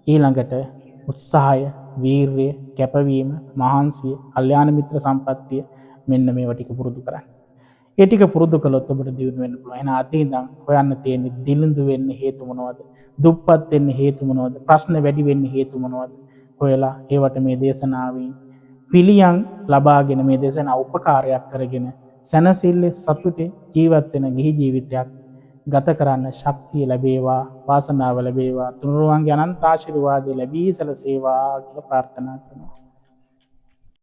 ඊළඟට උත්සාහය, වීරිය, කැපවීම, මහන්සිය, කල්යාණ මිත්‍ර සම්පත්තිය මෙන්න මේවා ටික පුරුදු කරන්න. ඒ ටික පුරුදු කළොත් ඔබට දියුණු වෙන්න පුළුවන්. එහෙනම් අද ඉඳන් හොයන්න තියෙන්නේ දිලිඳු වෙන්න හේතු මොනවද? දුප්පත් වෙන්න හේතු මොනවද? ප්‍රශ්න වැඩි වෙන්න හේතු මොනවද? හොයලා ඒවට මේ දේශනාවෙන් පිළියම් ලබාගෙන මේ දේශනාව උපකාරයක් කරගෙන සැනසෙල්ලේ සතුටේ ජීවත් වෙන ගිහි ජීවිතයක් ගත කරන්න ශක්තිය ලැබේවා, වාසනාව ලැබේවා, තුනුරුවන්ගේ අනන්ත ආශිර්වාද ලැබී සැලසේවා කියලා ප්‍රාර්ථනා කරනවා.